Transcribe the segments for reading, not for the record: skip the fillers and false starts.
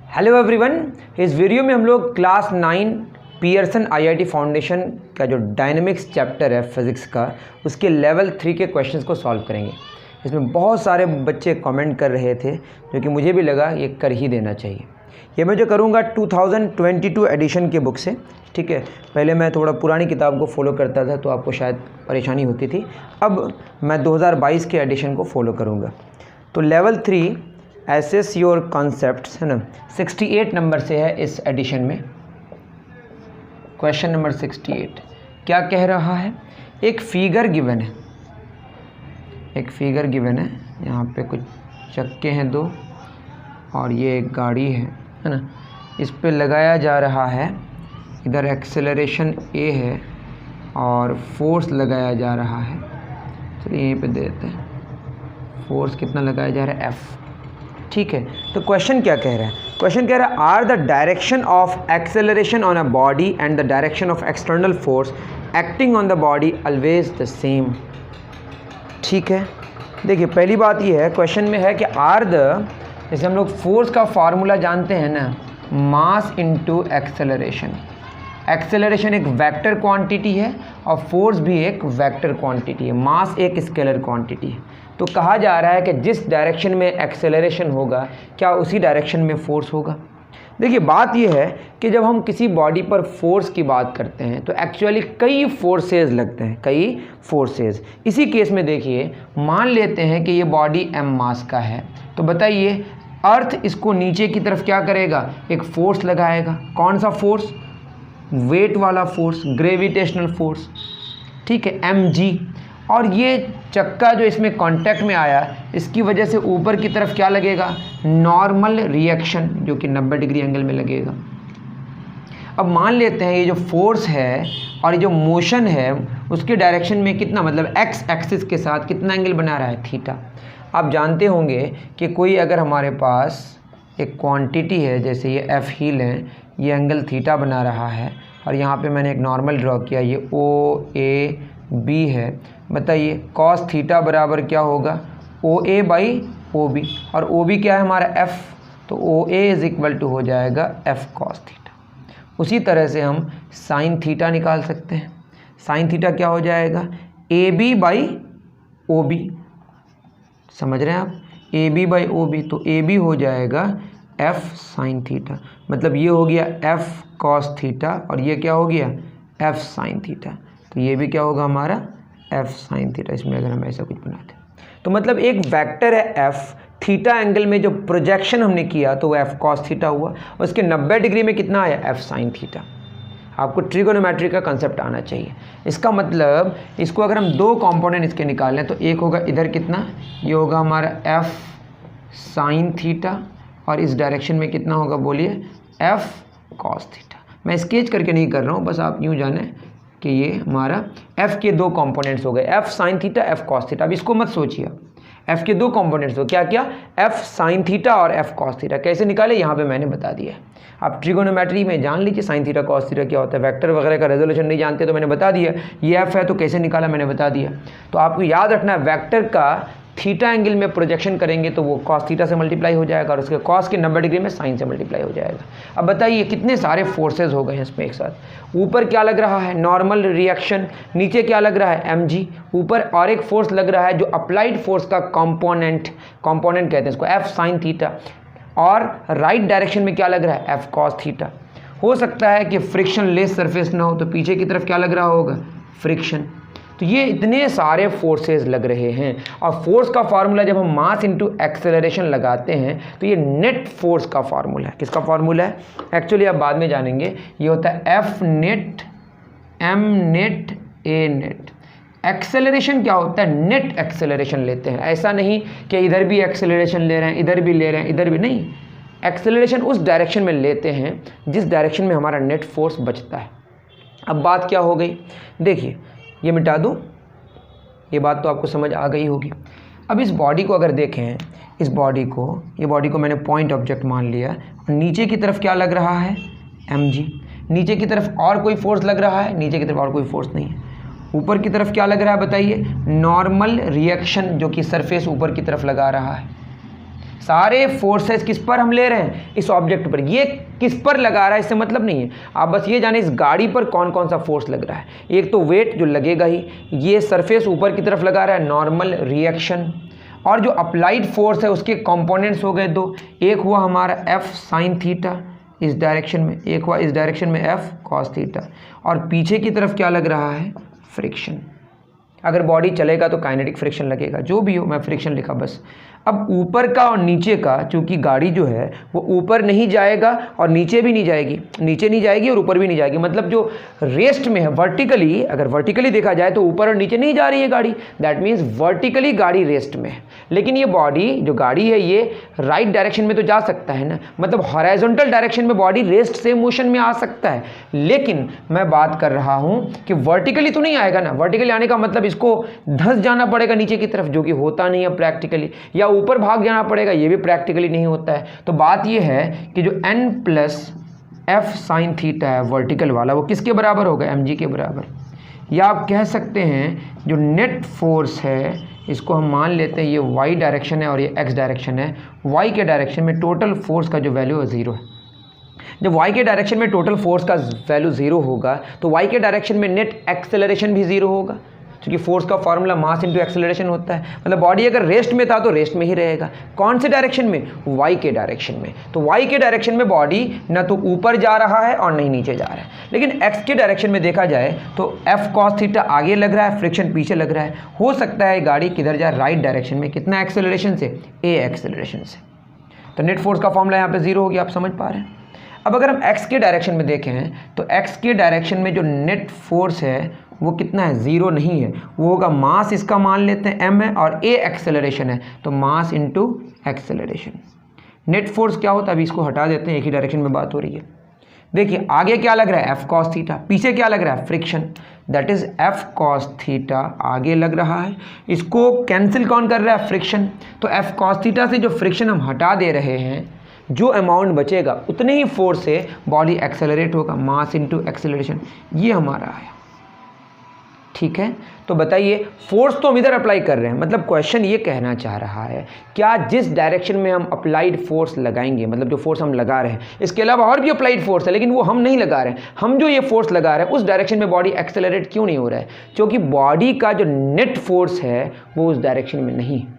Hello everyone, इस video में हम लोग क्लास 9 पियर्सन आईआईटी फाउंडेशन का जो डायनेमिक्स चैप्टर है फिज़िक्स का, उसके लेवल 3 के क्वेश्चंस को सॉल्व करेंगे। इसमें बहुत सारे बच्चे कमेंट कर रहे थे जो कि मुझे भी लगा ये कर ही देना चाहिए। ये मैं जो करूँगा 2022 एडिशन के बुक से, ठीक है। पहले मैं थोड़ा पुरानी किताब को फॉलो करता था तो आपको शायद परेशानी होती थी। अब मैं 2022 के एडिशन को फॉलो करूँगा। तो लेवल 3 एसेस योर कॉन्सेप्ट्स है ना, 68 नंबर से है इस एडिशन में। क्वेश्चन नंबर 68 क्या कह रहा है? एक फिगर गिवन है, यहाँ पे कुछ चक्के हैं दो और ये एक गाड़ी है ना। इस पे लगाया जा रहा है, इधर एक्सेलरेशन ए है और फोर्स लगाया जा रहा है। चलिए यहीं पे दे देते हैं, फोर्स कितना लगाया जा रहा है, एफ, ठीक है। तो क्वेश्चन क्या कह रहा है? क्वेश्चन कह रहा है are the direction of acceleration on a body and the direction of external force acting on the body always the same. ठीक है, देखिए पहली बात ये है, क्वेश्चन में है कि आर द, जैसे हम लोग फोर्स का फार्मूला जानते हैं ना, मास इनटू एक्सेलरेशन। एक्सेलरेशन एक वेक्टर क्वांटिटी है और फोर्स भी एक वेक्टर क्वांटिटी है, मास एक स्केलर क्वांटिटी है। तो कहा जा रहा है कि जिस डायरेक्शन में एक्सेलरेशन होगा क्या उसी डायरेक्शन में फोर्स होगा। देखिए बात यह है कि जब हम किसी बॉडी पर फोर्स की बात करते हैं तो एक्चुअली कई फोर्सेस लगते हैं, कई फोर्सेस। इसी केस में देखिए, मान लेते हैं कि ये बॉडी m मास का है, तो बताइए अर्थ इसको नीचे की तरफ क्या करेगा, एक फोर्स लगाएगा। कौन सा फोर्स? वेट वाला फोर्स, ग्रेविटेशनल फोर्स, ठीक है, mg। और ये चक्का जो इसमें कांटेक्ट में आया, इसकी वजह से ऊपर की तरफ क्या लगेगा, नॉर्मल रिएक्शन, जो कि 90 डिग्री एंगल में लगेगा। अब मान लेते हैं ये जो फोर्स है और ये जो मोशन है उसके डायरेक्शन में कितना, मतलब एक्स एक्सिस के साथ कितना एंगल बना रहा है, थीटा। आप जानते होंगे कि कोई अगर हमारे पास एक क्वांटिटी है, जैसे ये एफ हील है, ये एंगल थीटा बना रहा है और यहाँ पे मैंने एक नॉर्मल ड्रॉ किया, ये ओ ए बी है। बताइए कॉस थीटा बराबर क्या होगा, ओ ए बाई ओ बी, और ओ बी क्या है हमारा एफ, तो ओ ए इज इक्वल टू हो जाएगा एफ कॉस थीटा। उसी तरह से हम साइन थीटा निकाल सकते हैं। साइन थीटा क्या हो जाएगा, A B by O B, समझ रहे हैं आप, A B by O B, तो ए बी हो जाएगा एफ साइन थीटा। मतलब ये हो गया एफ कॉस थीटा और ये क्या हो गया, एफ साइन थीटा। तो ये भी क्या होगा हमारा एफ साइन थीटा। इसमें अगर हम ऐसा कुछ बनाते हैं तो मतलब एक वेक्टर है एफ, थीटा एंगल में जो प्रोजेक्शन हमने किया तो वो एफ कॉस थीटा हुआ, और उसके 90 डिग्री में कितना आया, एफ साइन थीटा। आपको ट्रिगोनोमेट्री का कंसेप्ट आना चाहिए। इसका मतलब इसको अगर हम दो कंपोनेंट इसके निकालें तो एक होगा इधर कितना, ये होगा हमारा एफ साइन थीटा, और इस डायरेक्शन में कितना होगा, बोलिए, एफ कॉस थीटा। मैं स्केच करके नहीं कर रहा हूँ, बस आप यूँ जाने कि ये हमारा f के दो कंपोनेंट्स हो गए, f sine theta, f cos theta. अब इसको मत सोचिए, f के दो कंपोनेंट्स हो, क्या क्या, f साइन थीटा और f कॉस थीटा। कैसे निकाले यहाँ पे मैंने बता दिया है। आप ट्रिगोनोमेट्री में जान लीजिए साइन थीटा कॉस थीटा क्या होता है। वेक्टर वगैरह का रेजोल्यूशन नहीं जानते तो मैंने बता दिया, ये f है तो कैसे निकाला मैंने बता दिया। तो आपको याद रखना है, वेक्टर का थीटा एंगल में प्रोजेक्शन करेंगे तो वो कॉस थीटा से मल्टीप्लाई हो जाएगा और उसके कॉस के 90 डिग्री में साइन से मल्टीप्लाई हो जाएगा। अब बताइए कितने सारे फोर्सेस हो गए हैं इसमें एक साथ। ऊपर क्या लग रहा है, नॉर्मल रिएक्शन, नीचे क्या लग रहा है, mg, ऊपर और एक फोर्स लग रहा है जो अप्लाइड फोर्स का कंपोनेंट कहते हैं इसको, एफ साइन थीटा, और राइट डायरेक्शन में क्या लग रहा है, एफ कॉस थीटा। हो सकता है कि फ्रिक्शन लेस सरफेस ना हो तो पीछे की तरफ क्या लग रहा होगा, फ्रिक्शन। तो ये इतने सारे फोर्सेस लग रहे हैं, और फोर्स का फार्मूला जब हम मास इनटू एक्सेलरेशन लगाते हैं तो ये नेट फोर्स का फार्मूला है। किसका फार्मूला है, एक्चुअली आप बाद में जानेंगे, ये होता है एफ नेट, एम नेट, ए नेट। एक्सेलरेशन क्या होता है, नेट एक्सेलरेशन लेते हैं। ऐसा नहीं कि इधर भी एक्सेलरेशन ले रहे हैं, इधर भी ले रहे हैं, इधर भी नहीं। एक्सेलरेशन उस डायरेक्शन में लेते हैं जिस डायरेक्शन में हमारा नेट फोर्स बचता है। अब बात क्या हो गई, देखिए ये मिटा दूँ, ये बात तो आपको समझ आ गई होगी। अब इस बॉडी को अगर देखें, इस बॉडी को, ये बॉडी को मैंने पॉइंट ऑब्जेक्ट मान लिया, और नीचे की तरफ क्या लग रहा है, mg। नीचे की तरफ और कोई फोर्स लग रहा है, नीचे की तरफ और कोई फोर्स नहीं है। ऊपर की तरफ क्या लग रहा है बताइए, नॉर्मल रिएक्शन, जो कि सरफेस ऊपर की तरफ लगा रहा है। सारे फोर्सेस किस पर हम ले रहे हैं, इस ऑब्जेक्ट पर। ये किस पर लगा रहा है इससे मतलब नहीं है, आप बस ये जाने इस गाड़ी पर कौन कौन सा फोर्स लग रहा है। एक तो वेट जो लगेगा ही, ये सरफेस ऊपर की तरफ लगा रहा है, नॉर्मल रिएक्शन, और जो अप्लाइड फोर्स है उसके कंपोनेंट्स हो गए दो, एक हुआ हमारा एफ साइन थीटा इस डायरेक्शन में, एक हुआ इस डायरेक्शन में एफ कॉस थीटा, और पीछे की तरफ क्या लग रहा है, फ्रिक्शन। अगर बॉडी चलेगा तो काइनेटिक फ्रिक्शन लगेगा, जो भी हो, मैं फ्रिक्शन लिखा बस। अब ऊपर का और नीचे का, चूंकि गाड़ी जो है वो ऊपर नहीं जाएगा और नीचे भी नहीं जाएगी, नीचे नहीं जाएगी और ऊपर भी नहीं जाएगी, मतलब जो रेस्ट में है वर्टिकली, अगर वर्टिकली देखा जाए तो ऊपर और नीचे नहीं जा रही है गाड़ी, दैट मीन्स वर्टिकली गाड़ी रेस्ट में है। लेकिन ये बॉडी जो गाड़ी है ये राइट डायरेक्शन में तो जा सकता है ना, मतलब हॉरिजॉन्टल डायरेक्शन में बॉडी रेस्ट से मोशन में आ सकता है, लेकिन मैं बात कर रहा हूं कि वर्टिकली तो नहीं आएगा ना। वर्टिकली आने का मतलब इसको धंस जाना पड़ेगा नीचे की तरफ, जो कि होता नहीं है प्रैक्टिकली, या ऊपर भाग जाना पड़ेगा, ये भी प्रैक्टिकली नहीं होता है। तो बात ये है कि जो n plus F sine theta है वर्टिकल वाला, वो किसके बराबर होगा, mg के बराबर। या आप कह सकते हैं जो नेट फोर्स है इसको हम मान लेते हैं ये y डायरेक्शन है और ये x डायरेक्शन है। y के डायरेक्शन में टोटल फोर्स का जो वैल्यू है 0 है। जब y के डायरेक्शन में टोटल फोर्स का वैल्यू 0 होगा तो y के डायरेक्शन में नेट एक्सेलरेशन भी 0 होगा, क्योंकि फोर्स का फॉर्मूला मास इंटू एक्सेलरेशन होता है। मतलब बॉडी अगर रेस्ट में था तो रेस्ट में ही रहेगा। कौन से डायरेक्शन में, y के डायरेक्शन में। तो y के डायरेक्शन में बॉडी ना तो ऊपर जा रहा है और नहीं नीचे जा रहा है। लेकिन x के डायरेक्शन में देखा जाए तो f cos थीटा आगे लग रहा है, फ्रिक्शन पीछे लग रहा है। हो सकता है गाड़ी किधर जाए, राइट डायरेक्शन में। कितना एक्सेलरेशन से, a एक्सेलरेशन से। तो नेट फोर्स का फॉर्मूला यहाँ पे 0 हो गया, आप समझ पा रहे हैं। अब अगर हम x के डायरेक्शन में देखें तो x के डायरेक्शन में जो नेट फोर्स है वो कितना है, 0 नहीं है, वो होगा मास, इसका मान लेते हैं m है, और a एक्सेलरेशन है तो mass into acceleration. Net force क्या होता है, अभी इसको हटा देते हैं, एक ही डायरेक्शन में बात हो रही है। देखिए आगे क्या लग रहा है, f cos थीटा, पीछे क्या लग रहा है, friction, that is f cos theta आगे लग रहा है। इसको कैंसिल कौन कर रहा है, फ्रिक्शन। तो f cos थीटा से जो फ्रिक्शन हम हटा दे रहे हैं, जो अमाउंट बचेगा उतने ही फोर्स से बॉडी एक्सेलरेट होगा, मास इंटू एक्सेलरेशन। ये हमारा आया, ठीक है। तो बताइए फोर्स तो हम इधर अप्लाई कर रहे हैं, मतलब क्वेश्चन ये कहना चाह रहा है क्या जिस डायरेक्शन में हम अप्लाइड फोर्स लगाएंगे, मतलब जो फोर्स हम लगा रहे हैं, इसके अलावा और भी अप्लाइड फोर्स है लेकिन वो हम नहीं लगा रहे हैं, हम जो ये फोर्स लगा रहे हैं उस डायरेक्शन में बॉडी एक्सेलरेट क्यों नहीं हो रहा है, क्योंकि बॉडी का जो नेट फोर्स है वो उस डायरेक्शन में नहीं है।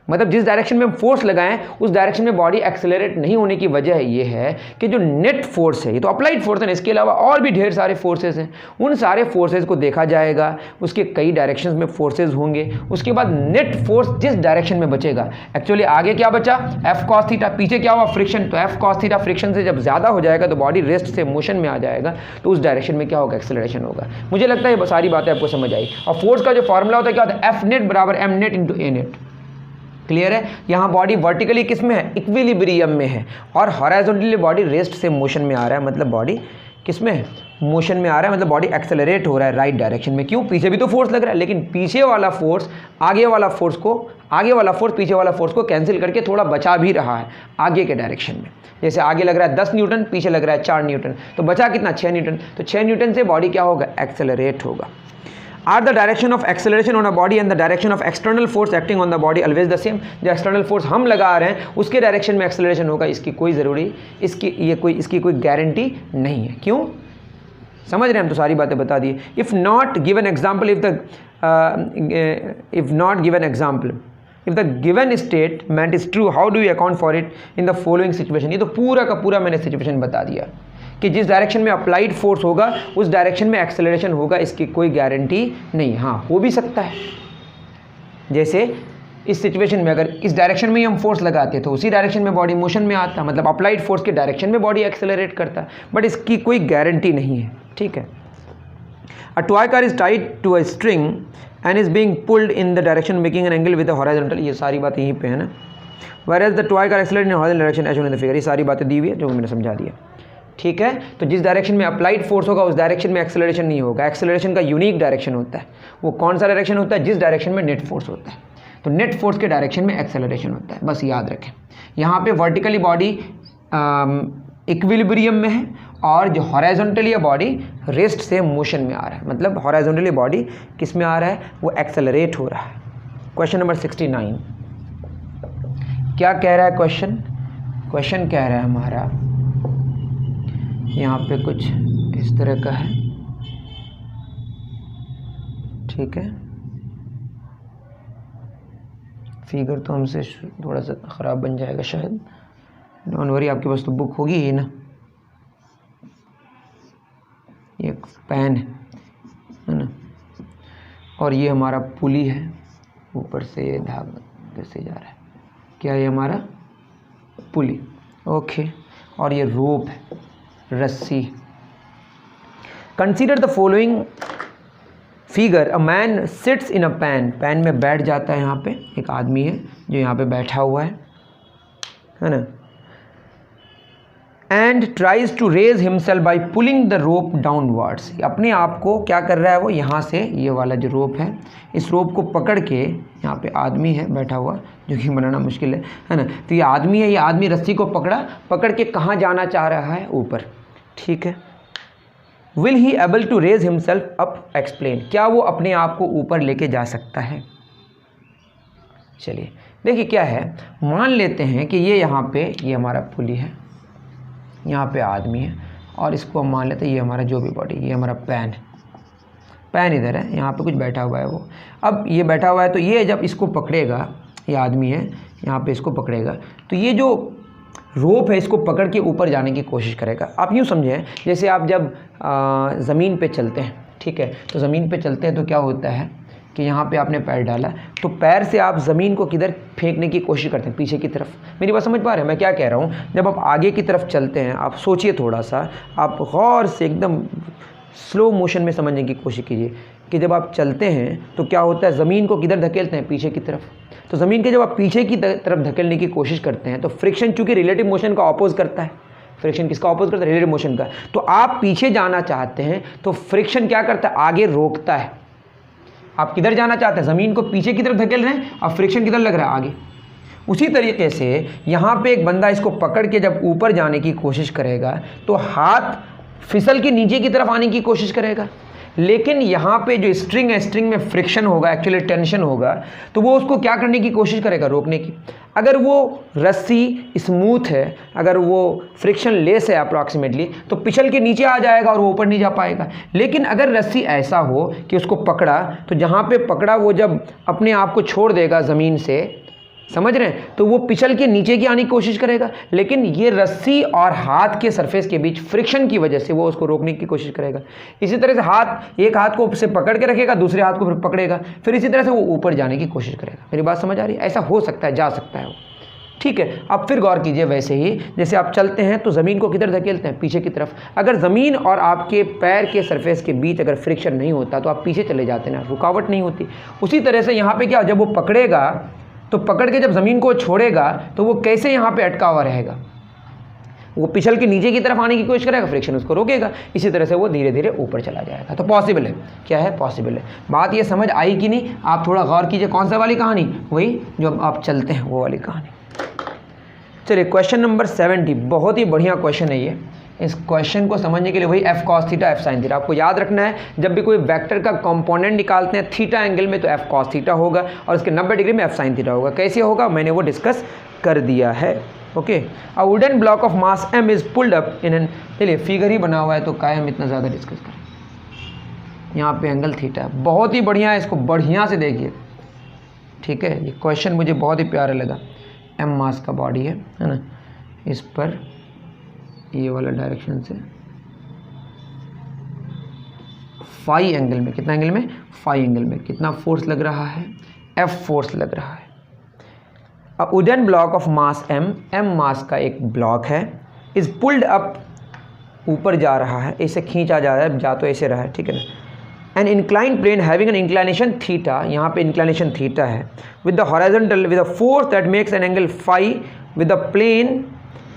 मतलब जिस डायरेक्शन में हम फोर्स लगाएं उस डायरेक्शन में बॉडी एक्सेलरेट नहीं होने की वजह ये है कि जो नेट फोर्स है, ये तो अप्लाइड फोर्स है, इसके अलावा और भी ढेर सारे फोर्सेस हैं, उन सारे फोर्सेस को देखा जाएगा, उसके कई डायरेक्शंस में फोर्सेस होंगे। उसके बाद नेट फोर्स जिस डायरेक्शन में बचेगा, एक्चुअली आगे क्या बचा, एफ कॉस थीटा, पीछे क्या हुआ, फ्रिक्शन। तो एफ कॉस थीटा फ्रिक्शन से जब ज़्यादा हो जाएगा तो बॉडी रेस्ट से मोशन में आ जाएगा, तो उस डायरेक्शन में क्या होगा, एक्सेलरेशन होगा। मुझे लगता है ये सारी बातें आपको समझ आई। और फोर्स का जो फॉर्मूला होता है क्या होता है, एफ नेट बराबर एम नेट इंटू ए नेट। क्लियर है। यहाँ बॉडी वर्टिकली किस में है, इक्विलिब्रियम में है, और हॉरिजॉन्टली बॉडी रेस्ट से मोशन में आ रहा है, मतलब बॉडी किस में है, मोशन में आ रहा है, मतलब बॉडी एक्सेलरेट हो रहा है राइट डायरेक्शन में। क्यों, पीछे भी तो फोर्स लग रहा है, लेकिन पीछे वाला फोर्स आगे वाला फोर्स पीछे वाला फोर्स को कैंसिल करके थोड़ा बचा भी रहा है आगे के डायरेक्शन में। जैसे आगे लग रहा है 10 न्यूटन, पीछे लग रहा है 4 न्यूटन, तो बचा कितना, 6 न्यूटन। तो 6 न्यूटन से बॉडी क्या होगा, एक्सेलरेट होगा। Are the direction of acceleration on a body and the direction of external force acting on the body always the same? जो external force हम लगा रहे हैं उसके डायरेक्शन में एक्सेलरेशन होगा, इसकी कोई गारंटी नहीं है। क्यों, समझ रहे हैं हम, तो सारी बातें बता दिए। If not given example, if the given statement is true, how do you account for it in the following situation? ये तो पूरा का पूरा मैंने सिचुएशन बता दिया कि जिस डायरेक्शन में अप्लाइड फोर्स होगा उस डायरेक्शन में एक्सेलरेशन होगा, इसकी कोई गारंटी नहीं। हाँ, हो भी सकता है, जैसे इस सिचुएशन में अगर इस डायरेक्शन में ही हम फोर्स लगाते तो उसी डायरेक्शन में बॉडी मोशन में आता, मतलब अप्लाइड फोर्स के डायरेक्शन में बॉडी एक्सेलरेट करता, बट इसकी कोई गारंटी नहीं है। ठीक है। A toy car is tied to a string and is being pulled in the direction making an angle with a horizontal. ये सारी बातें यहीं पे है ना। Whereas the toy car accelerates in horizontal direction as shown in the figure। ये सारी बातें दी हुई है जो मैंने समझा दिया। ठीक है। तो जिस डायरेक्शन में अप्लाइड फोर्स होगा उस डायरेक्शन में एक्सेलरेशन नहीं होगा। एक्सेलरेशन का यूनिक डायरेक्शन होता है। वो कौन सा डायरेक्शन होता है, जिस डायरेक्शन में नेट फोर्स होता है। तो नेट फोर्स के डायरेक्शन में एक्सेलरेशन होता है, बस याद रखें। यहाँ पे वर्टिकली बॉडी इक्विलिब्रियम में है और जो हॉरिजॉन्टली बॉडी रेस्ट से मोशन में आ रहा है, मतलब हॉरिजॉन्टली बॉडी किस में आ रहा है, वो एक्सेलरेट हो रहा है। क्वेश्चन नंबर 69, क्या कह रहा है क्वेश्चन? क्वेश्चन कह रहा है हमारा यहाँ पे कुछ इस तरह का है, ठीक है। फिगर तो हमसे थोड़ा सा ख़राब बन जाएगा शायद, डोंट वरी, आपके पास तो बुक होगी ही ना। ये पेन है ना, और ये हमारा पुली है, ऊपर से ये धागा से जा रहा है, क्या ये हमारा पुली, ओके। और ये रोप है, रस्सी। Consider the following figure, a man sits in a pan, pan में बैठ जाता है, यहाँ पे एक आदमी है जो यहाँ पे बैठा हुआ है ना, and tries to raise himself by pulling the rope downwards, अपने आप को क्या कर रहा है वो, यहाँ से ये वाला जो रोप है, इस रोप को पकड़ के, यहाँ पे आदमी है बैठा हुआ जो कि बनाना मुश्किल है ना, तो ये आदमी है, ये आदमी रस्सी को पकड़ के कहाँ जाना चाह रहा है, ऊपर, ठीक है। Will he able to raise himself up, explain, क्या वो अपने आप को ऊपर लेके जा सकता है? चलिए देखिए क्या है, मान लेते हैं कि ये यहाँ पे ये हमारा पुली है, यहाँ पे आदमी है, और इसको हम मान लेते हैं ये हमारा जो भी बॉडी, ये हमारा पैन इधर है, यहाँ पे कुछ बैठा हुआ है वो। अब ये बैठा हुआ है तो ये जब इसको पकड़ेगा, ये आदमी है यहाँ पे इसको पकड़ेगा, तो ये जो रोप है इसको पकड़ के ऊपर जाने की कोशिश करेगा। आप यूँ समझें जैसे आप जब ज़मीन पे चलते हैं, ठीक है, तो ज़मीन पे चलते हैं तो क्या होता है कि यहाँ पे आपने पैर डाला, तो पैर से आप ज़मीन को किधर फेंकने की कोशिश करते हैं, पीछे की तरफ। मेरी बात समझ पा रहे हैं मैं क्या कह रहा हूँ? जब आप आगे की तरफ चलते हैं, आप सोचिए थोड़ा सा, आप गौर से एकदम स्लो मोशन में समझने की कोशिश कीजिए कि जब आप चलते हैं तो क्या होता है, ज़मीन को किधर धकेलते हैं, पीछे की तरफ। तो ज़मीन के जब आप पीछे की तरफ धकेलने की कोशिश करते हैं तो फ्रिक्शन चूँकि रिलेटिव मोशन का अपोज करता है, फ्रिक्शन किसका अपोज करता है, रिलेटिव मोशन का। तो आप पीछे जाना चाहते हैं तो फ्रिक्शन क्या करता है, आगे रोकता है। आप किधर जाना चाहते हैं, ज़मीन को पीछे की तरफ धकेल रहे हैं और फ्रिक्शन किधर लग रहा है, आगे। उसी तरीके से यहाँ पे एक बंदा इसको पकड़ के जब ऊपर जाने की कोशिश करेगा तो हाथ फिसल के नीचे की तरफ आने की कोशिश करेगा, लेकिन यहाँ पे जो स्ट्रिंग है, स्ट्रिंग में फ्रिक्शन होगा, एक्चुअली टेंशन होगा, तो वो उसको क्या करने की कोशिश करेगा, रोकने की। अगर वो रस्सी स्मूथ है, अगर वो फ्रिक्शन लेस है अप्रॉक्सीमेटली, तो पिछल के नीचे आ जाएगा और वो ऊपर नहीं जा पाएगा। लेकिन अगर रस्सी ऐसा हो कि उसको पकड़ा, तो जहाँ पे पकड़ा वो जब अपने आप को छोड़ देगा ज़मीन से, समझ रहे हैं, तो वो पिछल के नीचे की आने की कोशिश करेगा, लेकिन ये रस्सी और हाथ के सरफेस के बीच फ्रिक्शन की वजह से वो उसको रोकने की कोशिश करेगा। इसी तरह से एक हाथ को से पकड़ के रखेगा, दूसरे हाथ को फिर पकड़ेगा, फिर इसी तरह से वो ऊपर जाने की कोशिश करेगा। मेरी बात समझ आ रही है? ऐसा हो सकता है, जा सकता है वो, ठीक है। अब फिर गौर कीजिए, वैसे ही जैसे आप चलते हैं तो ज़मीन को किधर धकेलते हैं, पीछे की तरफ। अगर ज़मीन और आपके पैर के सरफेस के बीच अगर फ्रिक्शन नहीं होता तो आप पीछे चले जाते ना, रुकावट नहीं होती। उसी तरह से यहाँ पे क्या, जब वो पकड़ेगा तो पकड़ के जब ज़मीन को छोड़ेगा तो वो कैसे यहाँ पे अटका हुआ रहेगा, वो पिछल के नीचे की तरफ आने की कोशिश करेगा, फ्रिक्शन उसको रोकेगा, इसी तरह से वो धीरे धीरे ऊपर चला जाएगा। तो पॉसिबल है, क्या है, पॉसिबल है। बात ये समझ आई कि नहीं? आप थोड़ा गौर कीजिए, कौन सा वाली कहानी, वही जो आप चलते हैं वो वाली कहानी। चलिए क्वेश्चन नंबर 70, बहुत ही बढ़िया क्वेश्चन है ये। इस क्वेश्चन को समझने के लिए वही f cos theta f sin theta आपको याद रखना है। जब भी कोई वेक्टर का कंपोनेंट निकालते हैं थीटा एंगल में तो f cos थीटा होगा और इसके 90 डिग्री में f sin थीटा होगा। कैसे होगा मैंने वो डिस्कस कर दिया है, okay. A wooden block of mass m is pulled up in an, चलिए फिगर ही बना हुआ है तो काहे हम इतना ज़्यादा डिस्कस करें। यहाँ पे एंगल थीटा है, बहुत ही बढ़िया है, इसको बढ़िया से देखिए, ठीक है। ये क्वेश्चन मुझे बहुत ही प्यारा लगा। m मास का बॉडी है ना, इस पर ये वाला डायरेक्शन से फाई एंगल में, कितना एंगल में, फाई एंगल में कितना फोर्स लग रहा है, F फोर्स लग रहा है। अब wooden block of mass m मास का एक ब्लॉक है, इज पुल्ड अप, ऊपर जा रहा है, ऐसे खींचा जा रहा है, जा तो ऐसे रहा है, ठीक है ना। An inclined plane having an inclination theta, यहाँ पे इंक्लाइनेशन थीटा है, with the horizontal with the force that makes an angle phi with the plane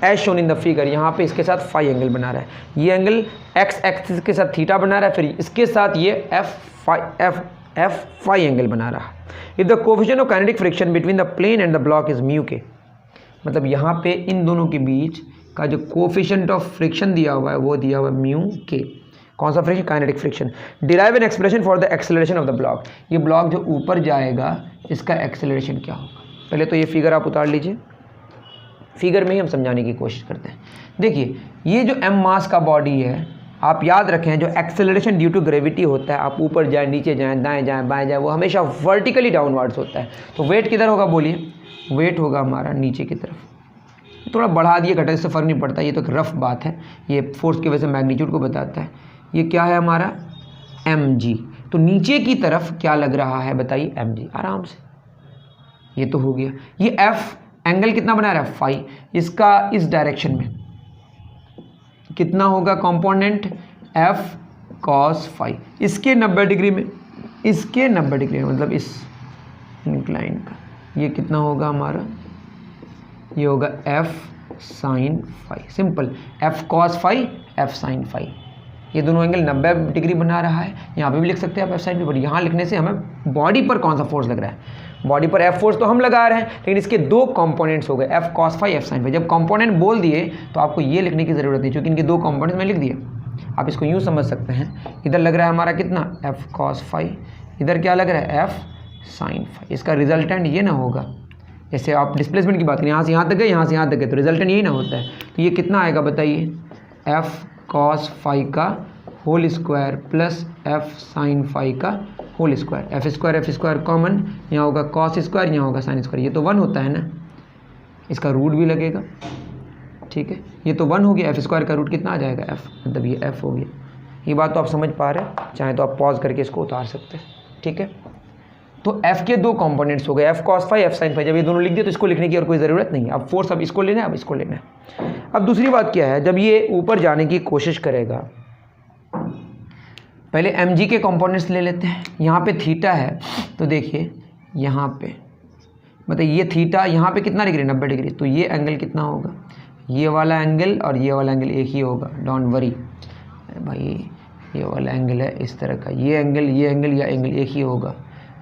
as shown in the figure. यहाँ पे इसके साथ फाई एंगल बना रहा है, ये एंगल एक्स एक्सिस के साथ थीटा बना रहा है, फिर इसके साथ ये एफ फाई एंगल बना रहा है। If the coefficient of kinetic friction between the plane and the block is mu k, मतलब यहाँ पे इन दोनों के बीच का जो कोफिशिएंट ऑफ फ्रिक्शन दिया हुआ है वो दिया हुआ है म्यू के। कौन सा friction, kinetic friction. Derive an expression for the acceleration of the block, ये ब्लॉक जो ऊपर जाएगा इसका एक्सेलरेशन क्या होगा। पहले तो ये फिगर आप उतार लीजिए, फिगर में ही हम समझाने की कोशिश करते हैं। देखिए ये जो m मास का बॉडी है, आप याद रखें जो एक्सेलरेशन ड्यू टू ग्रेविटी होता है, आप ऊपर जाए नीचे जाएँ दाएँ जाएँ बाएँ जाएँ, वो हमेशा वर्टिकली डाउनवर्ड्स होता है। तो वेट किधर होगा बोलिए, वेट होगा हमारा नीचे की तरफ। थोड़ा बढ़ा दिए घटा इससे फ़र्क नहीं पड़ता, ये तो एक रफ बात है, ये फोर्स की वजह से मैग्नीट्यूड को बताता है। ये क्या है हमारा mg, तो नीचे की तरफ क्या लग रहा है बताइए mg, आराम से ये तो हो गया। ये f एंगल कितना बना रहा है फाई, इसका इस डायरेक्शन में कितना होगा कंपोनेंट f cos फाई, इसके 90 डिग्री में, इसके 90 डिग्री में मतलब इस इंक्लाइन का, ये कितना होगा हमारा, ये होगा f sin phi. Simple, f cos phi f sin phi, ये दोनों एंगल 90 डिग्री बना रहा है। यहाँ पे भी लिख सकते हैं आप f sin फाई, यहाँ लिखने से हमें बॉडी पर कौन सा फोर्स लग रहा है, बॉडी पर F फोर्स तो हम लगा रहे हैं, लेकिन इसके दो कंपोनेंट्स हो गए F cos phi F sin phi. जब कंपोनेंट बोल दिए तो आपको ये लिखने की ज़रूरत नहीं, क्योंकि इनके दो कंपोनेंट्स में लिख दिए। आप इसको यूँ समझ सकते हैं, इधर लग रहा है हमारा कितना F cos फाई, इधर क्या लग रहा है F sin फाई। इसका रिजल्टेंट ये ना होगा, जैसे आप डिस्प्लेसमेंट की बात करें, यहाँ से यहाँ तक गए, यहाँ से यहाँ तक गए, तो रिजल्टेंट यही ना होता है। तो ये कितना आएगा बताइए, F cos फाई का whole square plus F sin phi का whole square, F square common, यहाँ होगा कॉस स्क्वायर, यहाँ होगा साइन स्क्वायर, ये तो 1 होता है ना, इसका रूट भी लगेगा, ठीक है। ये तो 1 हो गया, एफ स्क्वायर का रूट कितना आ जाएगा f, मतलब ये f हो गया। ये बात तो आप समझ पा रहे हैं, चाहे तो आप पॉज करके इसको उतार सकते हैं, ठीक है। तो f के दो कंपोनेंट्स हो गए, f cos phi f sin phi. जब ये दोनों लिख दिए तो इसको लिखने की और कोई ज़रूरत नहीं है। अब फोर्स अब इसको लेना है, अब इसको लेना है। अब दूसरी बात क्या है, जब ये ऊपर जाने की कोशिश करेगा, पहले mg के कंपोनेंट्स ले लेते हैं। यहाँ पे थीटा है, तो देखिए यहाँ पे मतलब ये थीटा यहाँ पे कितना डिग्री, 90 डिग्री, तो ये एंगल कितना होगा, ये वाला एंगल और ये वाला एंगल एक ही होगा, डोंट वरी भाई, ये वाला एंगल है इस तरह का, ये एंगल या एंगल एक ही होगा।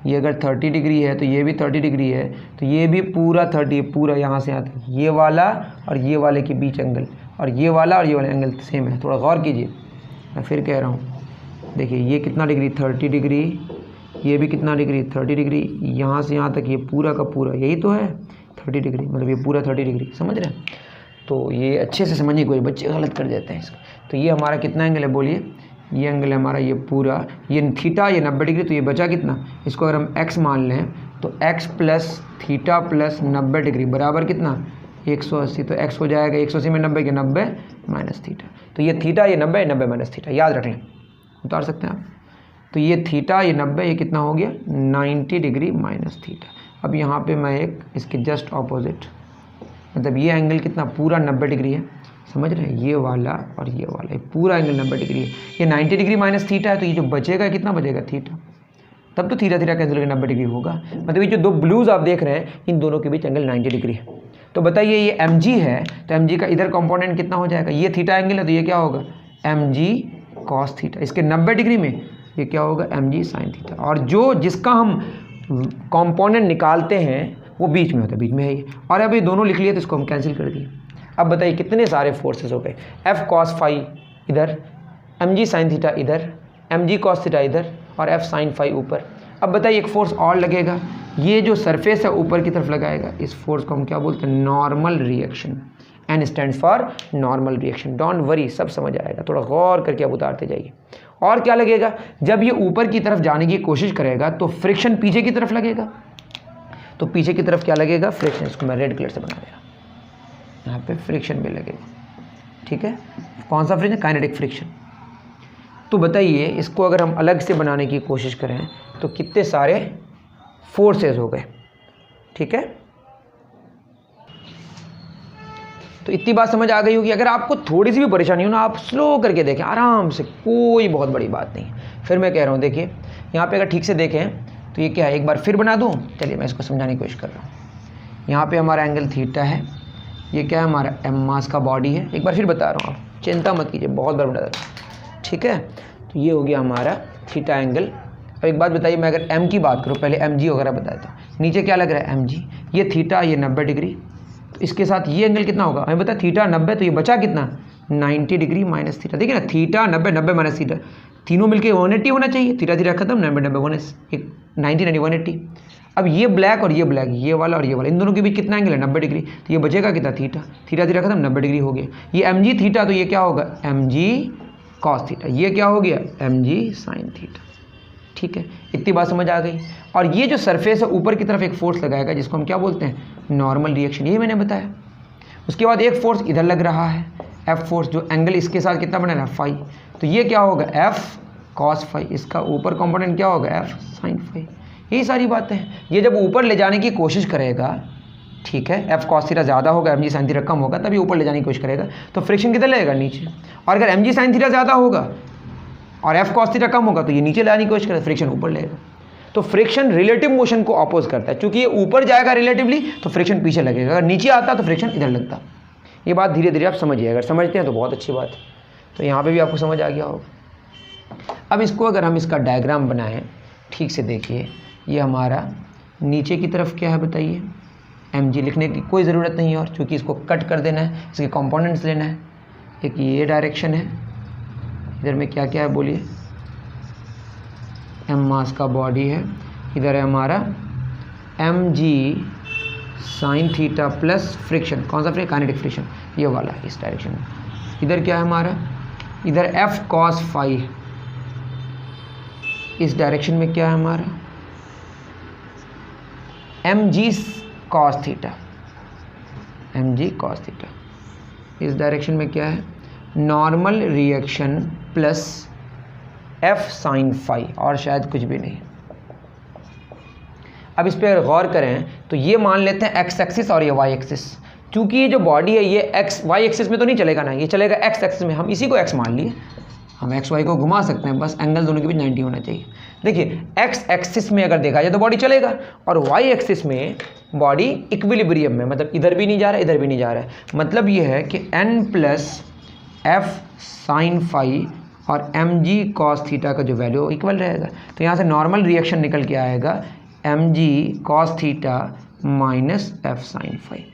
ये अगर 30 डिग्री है तो ये भी 30 डिग्री है, तो ये भी पूरा 30, पूरा यहाँ से यहाँ तक, ये वाला और ये वाले के बीच एंगल, और ये वाला और ये वाला एंगल सेम है। थोड़ा गौर कीजिए, मैं फिर कह रहा हूँ, देखिए ये कितना डिग्री, 30 डिग्री, ये भी कितना डिग्री, 30 डिग्री, यहाँ से यहाँ तक ये पूरा का पूरा यही तो है 30 डिग्री, मतलब ये पूरा 30 डिग्री, समझ रहे हैं। तो ये अच्छे से समझिए, कोई बच्चे गलत कर देते हैं इसको। तो ये हमारा कितना एंगल है बोलिए, ये एंगल है हमारा ये पूरा, ये थीटा, ये 90 डिग्री, तो ये बचा कितना, इसको अगर हम x मान लें तो x plus theta plus 90 degree बराबर कितना, 180। तो x हो जाएगा 180 में 90 के 90 माइनस थीटा, तो ये थीटा, ये 90, 90 माइनस थीटा, याद रख लें, उतार सकते हैं आप। तो ये थीटा, ये 90, ये कितना हो गया 90 डिग्री माइनस थीटा। अब यहाँ पे मैं एक इसके जस्ट ऑपोजिट, मतलब ये एंगल कितना पूरा 90 डिग्री है, समझ रहे हैं, ये वाला और ये वाला, ये पूरा एंगल 90 डिग्री है। ये 90 डिग्री माइनस थीटा है, तो ये जो बचेगा कितना बचेगा थीटा, तब तो थीटा कैंसिल करके 90 डिग्री होगा। मतलब ये जो दो ब्लूज आप देख रहे हैं, इन दोनों के बीच एंगल 90 डिग्री है। तो बताइए ये mg है, तो mg का इधर कंपोनेंट कितना हो जाएगा, ये थीटा एंगल है तो ये क्या होगा mg cos थीटा, इसके 90 डिग्री में ये क्या होगा mg sin थीटा। और जो जिसका हम कंपोनेंट निकालते हैं वो बीच में होता है, बीच में है ये। और अब ये दोनों लिख लिए तो इसको हम कैंसिल कर दिए। अब बताइए कितने सारे फोर्सेस हो गए, f cos फाई इधर, mg sin थीटा इधर, mg cos थीटा इधर और f sin फाई ऊपर। अब बताइए एक फोर्स और लगेगा, ये जो सरफेस है ऊपर की तरफ लगाएगा, इस फोर्स को हम क्या बोलते हैं, normal reaction. N stands for normal reaction. Don't worry, सब समझ आएगा, थोड़ा गौर करके आप उतारते जाइए। और क्या लगेगा, जब ये ऊपर की तरफ जाने की कोशिश करेगा तो फ्रिक्शन पीछे की तरफ लगेगा, तो पीछे की तरफ क्या लगेगा, फ्रिक्शन। इसको मैं रेड कलर से बना दे रहा हूँ, यहाँ पे फ्रिक्शन भी लगेगा, ठीक है। कौन सा फ्रिक्शन, काइनेटिक फ्रिक्शन। तो बताइए इसको अगर हम अलग से बनाने की कोशिश करें तो कितने सारे फोर्सेस हो गए, ठीक है। तो इतनी बात समझ आ गई होगी। अगर आपको थोड़ी सी भी परेशानी हो ना, आप स्लो करके देखें आराम से, कोई बहुत बड़ी बात नहीं। फिर मैं कह रहा हूँ, देखिए यहाँ पे अगर ठीक से देखें तो ये क्या है, एक बार फिर बना दूँ, चलिए मैं इसको समझाने की कोशिश कर रहा हूँ। यहाँ पे हमारा एंगल थीटा है, ये क्या है हमारा m मास का बॉडी है। एक बार फिर बता रहा हूँ, आप चिंता मत कीजिए, बहुत बार बता रहा हूँ, ठीक है। तो ये हो गया हमारा थीटा एंगल। अब एक बात बताइए, मैं अगर m की बात करूँ, पहले mg वगैरह बताता हूँ। नीचे क्या लग रहा है mg, ये थीटा, ये 90 डिग्री, तो इसके साथ ये एंगल कितना होगा हमें पता, थीटा 90, तो ये बचा कितना 90 डिग्री माइनस थीटा। देखिए ना, थीटा 90, 90 माइनस थीटा, तीनों मिलके 180 होना चाहिए। थीटा थीटा खत्म, 90 90 180, 90 90 180। अब ये ब्लैक और ये ब्लैक, ये वाला और ये वाला, इन दोनों के बीच कितना एंगल है 90 डिग्री, तो ये बचेगा कितना थीटा, थीटा थीटा खत्म 90 डिग्री हो गया। ये mg थीटा, तो ये क्या होगा mg cos थीटा, ये क्या हो गया mg sin थीटा। ठीक है, इतनी बात समझ आ गई। और ये जो सरफेस है ऊपर की तरफ एक फोर्स लगाएगा जिसको हम क्या बोलते हैं नॉर्मल रिएक्शन, यही मैंने बताया। उसके बाद एक फोर्स इधर लग रहा है F फोर्स, जो एंगल इसके साथ कितना बना रहा है फाई, तो ये क्या होगा F cos फाई, इसका ऊपर कंपोनेंट क्या होगा F sin फाई। यही सारी बातें हैं। ये जब ऊपर ले जाने की कोशिश करेगा, ठीक है, F cos थीटा ज़्यादा होगा mg sin थीटा कम होगा, तभी ऊपर ले जाने की कोशिश करेगा, तो फ्रिक्शन किधर लगेगा नीचे। और अगर mg sin थीटा ज़्यादा होगा और F cos थीटा कम होगा तो ये नीचे लाने की कोशिश करेगा, फ्रिक्शन ऊपर लेगा। तो फ्रिक्शन रिलेटिव मोशन को अपोज करता है, क्योंकि ये ऊपर जाएगा रिलेटिवली तो फ्रिक्शन पीछे लगेगा, अगर नीचे आता तो फ्रिक्शन इधर लगता। ये बात धीरे धीरे आप समझिए, अगर समझते हैं तो बहुत अच्छी बात है। तो यहाँ पे भी आपको समझ आ गया होगा। अब इसको अगर हम इसका डायग्राम बनाएं, ठीक से देखिए, ये हमारा नीचे की तरफ क्या है बताइए, mg लिखने की कोई ज़रूरत नहीं है, और चूँकि इसको कट कर देना है, इसके कंपोनेंट्स लेना है। एक ये डायरेक्शन है, इधर में क्या क्या है बोलिए, m मास का बॉडी है, इधर है हमारा mg sin theta plus friction, कौन सा फ्रिक्शन, काइनेटिक फ्रिक्शन, ये वाला इस डायरेक्शन में। इधर क्या है हमारा, इधर F cos फाई, इस डायरेक्शन में क्या है हमारा mg cos theta, mg cos theta. इस डायरेक्शन में क्या है normal reaction plus F sin phi, और शायद कुछ भी नहीं। अब इस पर गौर करें तो ये मान लेते हैं x एक्सिस और ये y एक्सिस, क्योंकि ये जो बॉडी है ये y एक्सिस में तो नहीं चलेगा ना, ये चलेगा x एक्सिस में, हम इसी को x मान लिए, हम x y को घुमा सकते हैं, बस एंगल दोनों के बीच 90 होना चाहिए। देखिए x एक्सिस में अगर देखा जाए तो बॉडी चलेगा, और y एक्सिस में बॉडी इक्विलिब्रियम में, मतलब इधर भी नहीं जा रहा है इधर भी नहीं जा रहा है, मतलब ये है कि n plus F sin phi और mg cos थीटा का जो वैल्यू इक्वल रहेगा। तो यहाँ से नॉर्मल रिएक्शन निकल के आएगा mg cos theta minus F sin phi.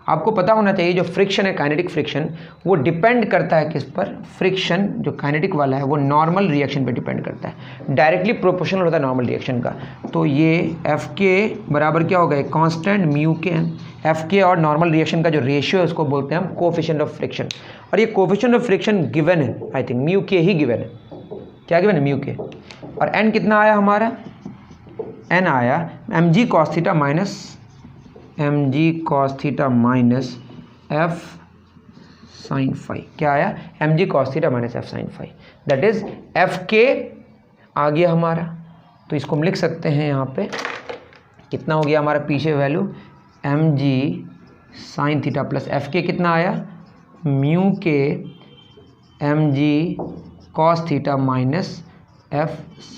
आपको पता होना चाहिए जो फ्रिक्शन है काइनेटिक फ्रिक्शन, वो डिपेंड करता है किस पर, फ्रिक्शन जो काइनेटिक वाला है वो नॉर्मल रिएक्शन पे डिपेंड करता है, डायरेक्टली प्रोपोर्शनल होता है नॉर्मल रिएक्शन का। तो ये एफ के बराबर क्या होगा, एक कांस्टेंट म्यू के एन, एफ के और नॉर्मल रिएक्शन का जो रेशियो है उसको बोलते हैं हम कोफिशिएंट ऑफ फ्रिक्शन, और ये कोफिशिएंट ऑफ फ्रिक्शन गिवन है, आई थिंक म्यू के ही गिवन है, क्या गिवन है म्यू के। और एन कितना आया हमारा, एन आया mg cos theta minus mg cos theta minus F sin phi, क्या आया mg cos theta minus F sin phi, that is F के आ गया हमारा। तो इसको हम लिख सकते हैं यहाँ पे, कितना हो गया हमारा पीछे value mg sin theta plus F के कितना आया म्यू के mg cos theta minus F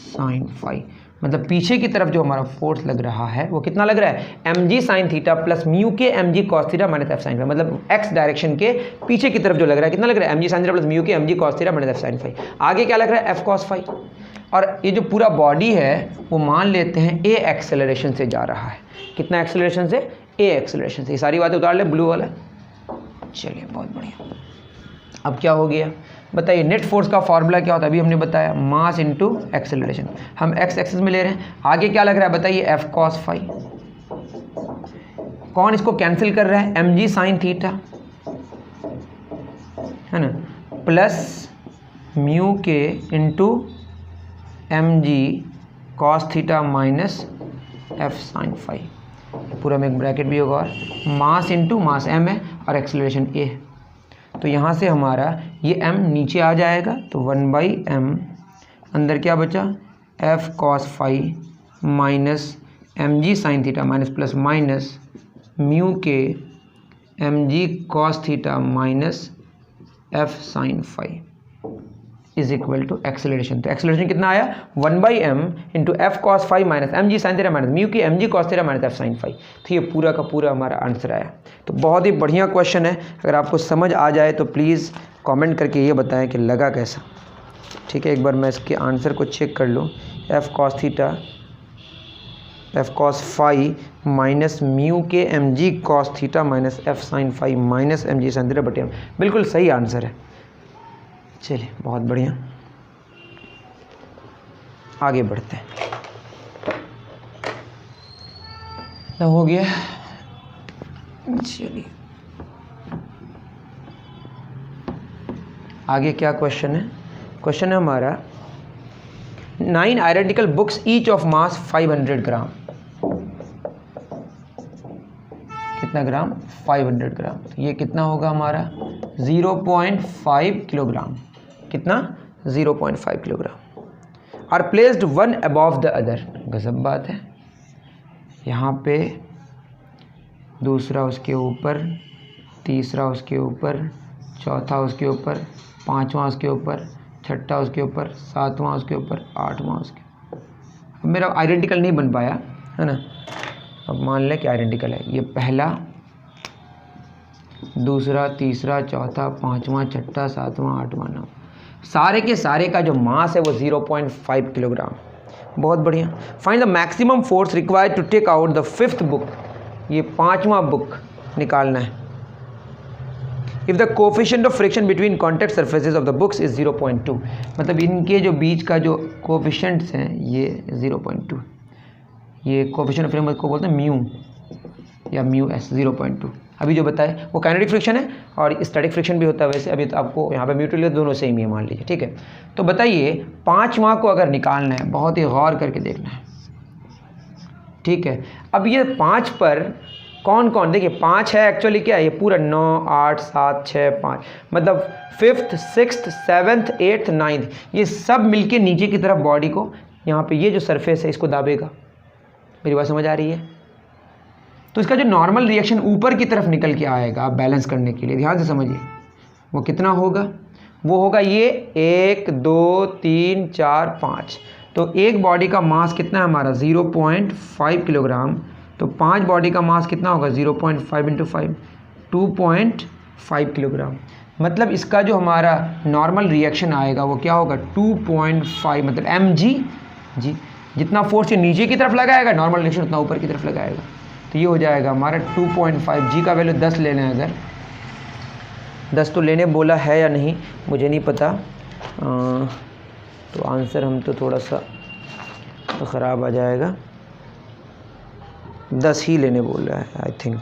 sin phi, मतलब पीछे की तरफ जो हमारा फोर्स लग रहा है वो कितना लग रहा है mg sin theta plus mu के mg cos theta minus F sin phi, मतलब x डायरेक्शन के पीछे की तरफ जो लग रहा है कितना लग रहा है mg sin theta plus mu के mg cos theta minus F sin phi. आगे क्या लग रहा है F cos फाई, और ये जो पूरा बॉडी है वो मान लेते हैं a एक्सेलरेशन से जा रहा है, कितना एक्सेलरेशन से, a एक्सेलरेशन से। ये सारी बातें उतार ले ब्लू वाला, चलिए बहुत बढ़िया। अब क्या हो गया बताइए, नेट फोर्स का फॉर्मूला क्या होता है, अभी हमने बताया मास इनटू एक्सेलरेशन, हम x एक्सिस में ले रहे हैं। आगे क्या लग रहा है बताइए F cos फाई, कौन इसको कैंसिल कर रहा है mg sin थीटा है ना, plus mu k into mg cos theta minus F sin phi, पूरा में एक ब्रैकेट भी होगा, और मास इनटू मास m है और एक्सेलरेशन a है। तो यहाँ से हमारा ये m नीचे आ जाएगा, तो 1/m अंदर क्या बचा F cos phi minus mg sin theta minus plus minus mu के mg cos theta minus F sin phi is equal to acceleration. तो एक्सेलरेशन कितना आया 1/m into F cos phi minus mg sin theta minus mu की mg cos theta minus F sin phi. तो ये पूरा का पूरा हमारा आंसर आया। तो बहुत ही बढ़िया क्वेश्चन है, अगर आपको समझ आ जाए तो प्लीज़ कमेंट करके ये बताएं कि लगा कैसा। ठीक है, एक बार मैं इसके आंसर को चेक कर लूँ। F cos theta F cos phi minus mu के mg cos theta minus F sin phi minus mg sin theta बटे m, बिल्कुल सही आंसर है। चलिए बहुत बढ़िया, आगे बढ़ते हैं। तो हो गया। चलिए आगे क्या क्वेश्चन है। क्वेश्चन है हमारा 9 identical books each of mass 500 ग्राम। कितना ग्राम? 500 ग्राम। तो ये कितना होगा हमारा? 0.5 किलोग्राम। कितना? 0.5 kilogram. Are placed one above the other. गजब बात है। यहाँ पे दूसरा उसके ऊपर, तीसरा उसके ऊपर, चौथा उसके ऊपर, पांचवा उसके ऊपर, छठा उसके ऊपर, सातवां उसके ऊपर, आठवां उसके ऊपर। अब मेरा आइडेंटिकल नहीं बन पाया है ना। अब मान लें कि आइडेंटिकल है। ये पहला, दूसरा, तीसरा, चौथा, पांचवा, छठा, सातवां, आठवां, नौ, सारे के सारे का जो मास है वो 0.5 किलोग्राम। बहुत बढ़िया। Find the maximum force required to take out the 5th book. ये 5वां बुक निकालना है। If the coefficient of friction between contact surfaces of the books is 0.2। मतलब इनके जो बीच का जो कोफिशिएंट्स हैं ये 0.2। ये कोफिशिएंट ऑफ फ्रिक्शन को बोलते हैं म्यू या म्यू एस, 0.2। अभी जो बताए वो काइनेटिक फ्रिक्शन है और स्टैटिक फ्रिक्शन भी होता है। वैसे अभी तो आपको यहाँ पे म्यूचुअल दोनों सेम ही है मान लीजिए, ठीक है। तो बताइए 5वां को अगर निकालना है, बहुत ही गौर करके देखना है, ठीक है। अब ये 5 पर कौन कौन, देखिए 5 है एक्चुअली क्या है, ये पूरा 9, 8, 7, 6, 5, मतलब 5th, 6th, 7th, 8th, 9th, ये सब मिलके नीचे की तरफ बॉडी को, यहाँ पे ये जो सरफेस है इसको दाबेगा। मेरी बात समझ आ रही है? तो इसका जो नॉर्मल रिएक्शन ऊपर की तरफ निकल के आएगा बैलेंस करने के लिए, ध्यान से समझिए, वो कितना होगा? वो होगा ये 1, 2, 3, 4, 5। तो एक बॉडी का मास कितना है हमारा? 0.5 किलोग्राम। तो 5 बॉडी का मास कितना होगा? 0.5 × 5, 2.5 किलोग्राम। मतलब इसका जो हमारा नॉर्मल रिएक्शन आएगा वो क्या होगा? 2.5, मतलब mg जी। जितना फोर्स ये नीचे की तरफ लगाएगा नॉर्मल रिएक्शन उतना ऊपर की तरफ लगाएगा। तो ये हो जाएगा हमारा 2.5। जी का वैल्यू 10 ले लें। अगर 10 तो लेने बोला है या नहीं मुझे नहीं पता, तो आंसर हम तो थोड़ा सा तो ख़राब आ जाएगा। 10 ही लेने बोल रहा है आई थिंक,